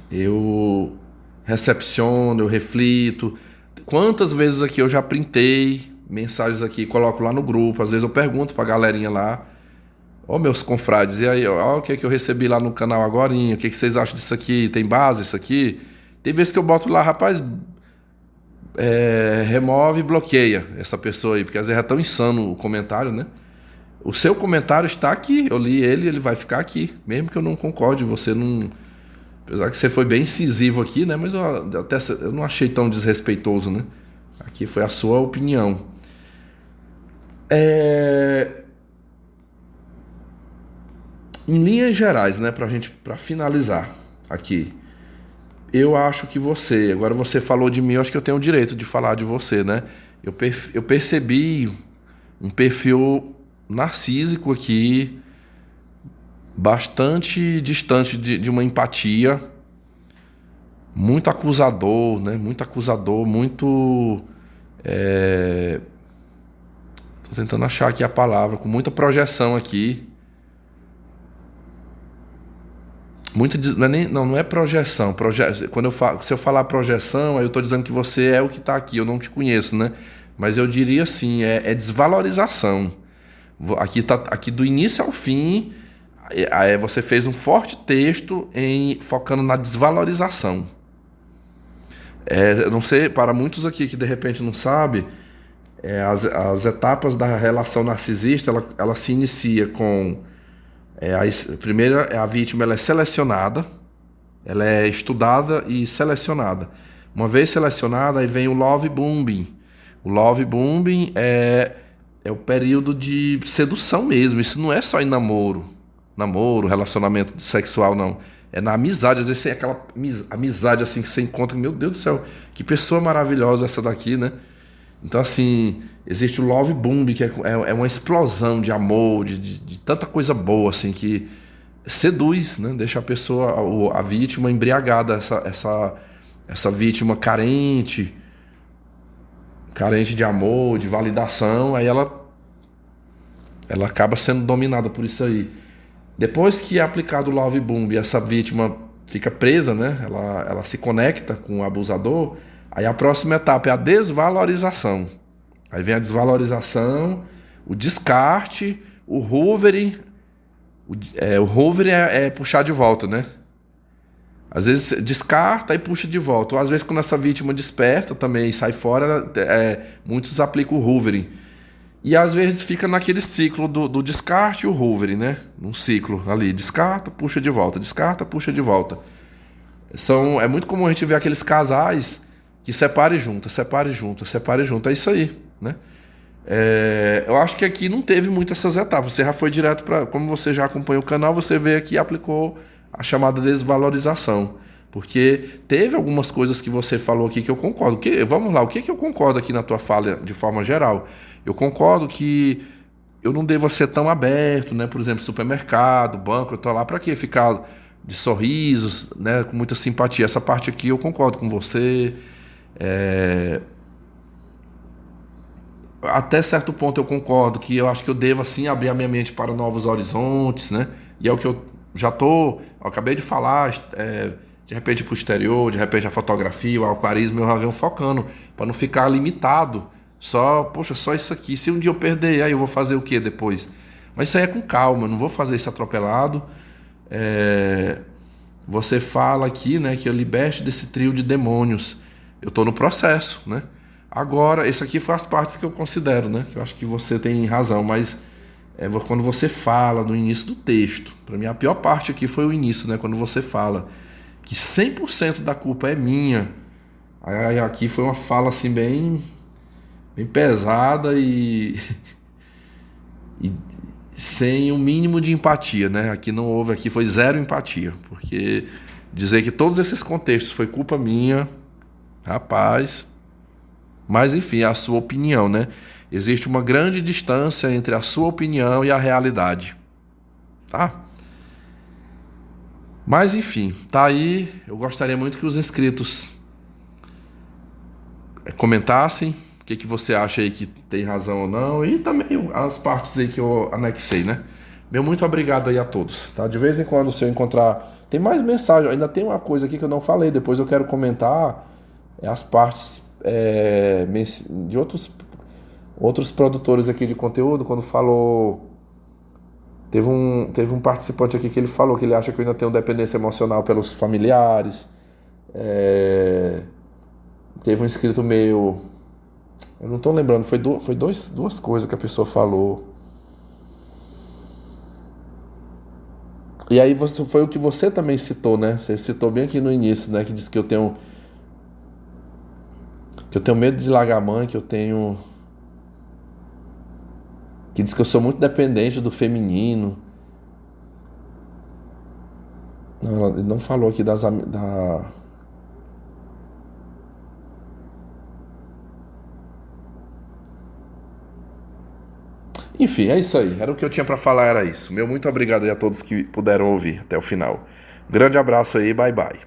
Eu recepciono, eu reflito. Quantas vezes aqui eu já printei mensagens aqui, coloco lá no grupo, às vezes eu pergunto pra galerinha lá, meus confrades, e aí, o que é que eu recebi lá no canal agorinha, o que vocês acham disso aqui? Tem base isso aqui? Tem vezes que eu boto lá, rapaz, remove e bloqueia essa pessoa aí, porque às vezes é tão insano o comentário, né? O seu comentário está aqui, eu li ele vai ficar aqui, mesmo que eu não concorde, você não... Apesar que você foi bem incisivo aqui, né? Mas eu não achei tão desrespeitoso, né? Aqui foi a sua opinião. Em linhas gerais, né? Pra finalizar aqui. Eu acho que agora você falou de mim, eu acho que eu tenho o direito de falar de você, né? Eu percebi um perfil narcísico aqui, bastante distante de uma empatia, muito acusador, né? Muito acusador, muito... Tô tentando achar aqui a palavra, com muita projeção aqui. Não é projeção. Se eu falar projeção, aí eu estou dizendo que você é o que está aqui. Eu não te conheço, né? Mas eu diria assim, é desvalorização. Aqui do início ao fim, você fez um forte texto focando na desvalorização. Eu não sei, para muitos aqui que de repente não sabem, as etapas da relação narcisista, ela se inicia com... Primeiro, a vítima ela é selecionada, ela é estudada e selecionada. Uma vez selecionada, aí vem o love bombing. O love bombing é o período de sedução mesmo. Isso não é só em namoro, relacionamento sexual, não. É na amizade. Às vezes tem aquela amizade assim que você encontra. Meu Deus do céu, que pessoa maravilhosa essa daqui, né? Então, assim, existe o love boom, que é uma explosão de amor, de tanta coisa boa, assim, que seduz, né? Deixa a pessoa, a vítima, embriagada, essa vítima carente de amor, de validação, aí ela acaba sendo dominada por isso aí. Depois que é aplicado o love boom e essa vítima fica presa, né? Ela se conecta com o abusador. Aí a próxima etapa é a desvalorização. Aí vem a desvalorização, o descarte, o hoovering. O hoovering é puxar de volta, né? Às vezes descarta e puxa de volta. Ou às vezes quando essa vítima desperta também e sai fora, muitos aplicam o hoovering. E às vezes fica naquele ciclo do descarte e o hoovering, né? Um ciclo ali, descarta, puxa de volta, descarta, puxa de volta. É muito comum a gente ver aqueles casais que separe junto. É isso aí, né? Eu acho que aqui não teve muito essas etapas. Você já foi direto para... Como você já acompanha o canal, você vê aqui e aplicou a chamada desvalorização. Porque teve algumas coisas que você falou aqui que eu concordo. Vamos lá, o que eu concordo aqui na tua fala de forma geral? Eu concordo que eu não devo ser tão aberto, né? Por exemplo, supermercado, banco, eu tô lá para quê? Ficar de sorrisos, né? Com muita simpatia. Essa parte aqui eu concordo com você. Até certo ponto eu concordo que eu acho que eu devo assim abrir a minha mente para novos horizontes, né? E é o que eu eu acabei de falar, de repente para o exterior, de repente a fotografia, o aquarismo, eu já venho focando para não ficar limitado. Poxa, só isso aqui. Se um dia eu perder, aí eu vou fazer o que depois? Mas isso aí é com calma, eu não vou fazer isso atropelado. Você fala aqui, né, que eu liberte desse trio de demônios. Eu estou no processo, né? Agora, esse aqui foi as partes que eu considero, né? Que eu acho que você tem razão, mas quando você fala no início do texto, para mim a pior parte aqui foi o início, né? Quando você fala que 100% da culpa é minha. Aí aqui foi uma fala assim bem pesada e sem o mínimo de empatia, né? Aqui foi zero empatia, porque dizer que todos esses contextos foi culpa minha, rapaz. Mas enfim, é a sua opinião, né? Existe uma grande distância entre a sua opinião e a realidade, tá? Mas enfim, tá aí. Eu gostaria muito que os inscritos comentassem o que você acha aí que tem razão ou não, e também as partes aí que eu anexei, né? Meu muito obrigado aí a todos, tá? De vez em quando, se eu encontrar... Tem mais mensagem, ainda tem uma coisa aqui que eu não falei, depois eu quero comentar as partes de outros produtores aqui de conteúdo, quando falou... Teve um participante aqui que ele falou que ele acha que eu ainda tenho dependência emocional pelos familiares. Teve um inscrito meu... Eu não tô lembrando, foi duas coisas que a pessoa falou. E aí foi o que você também citou, né? Você citou bem aqui no início, né? Que disse que eu tenho medo de largar a mãe, que diz que eu sou muito dependente do feminino. Não, ele não falou aqui Enfim, é isso aí. Era o que eu tinha pra falar, era isso. Meu muito obrigado aí a todos que puderam ouvir até o final. Grande abraço aí, bye bye.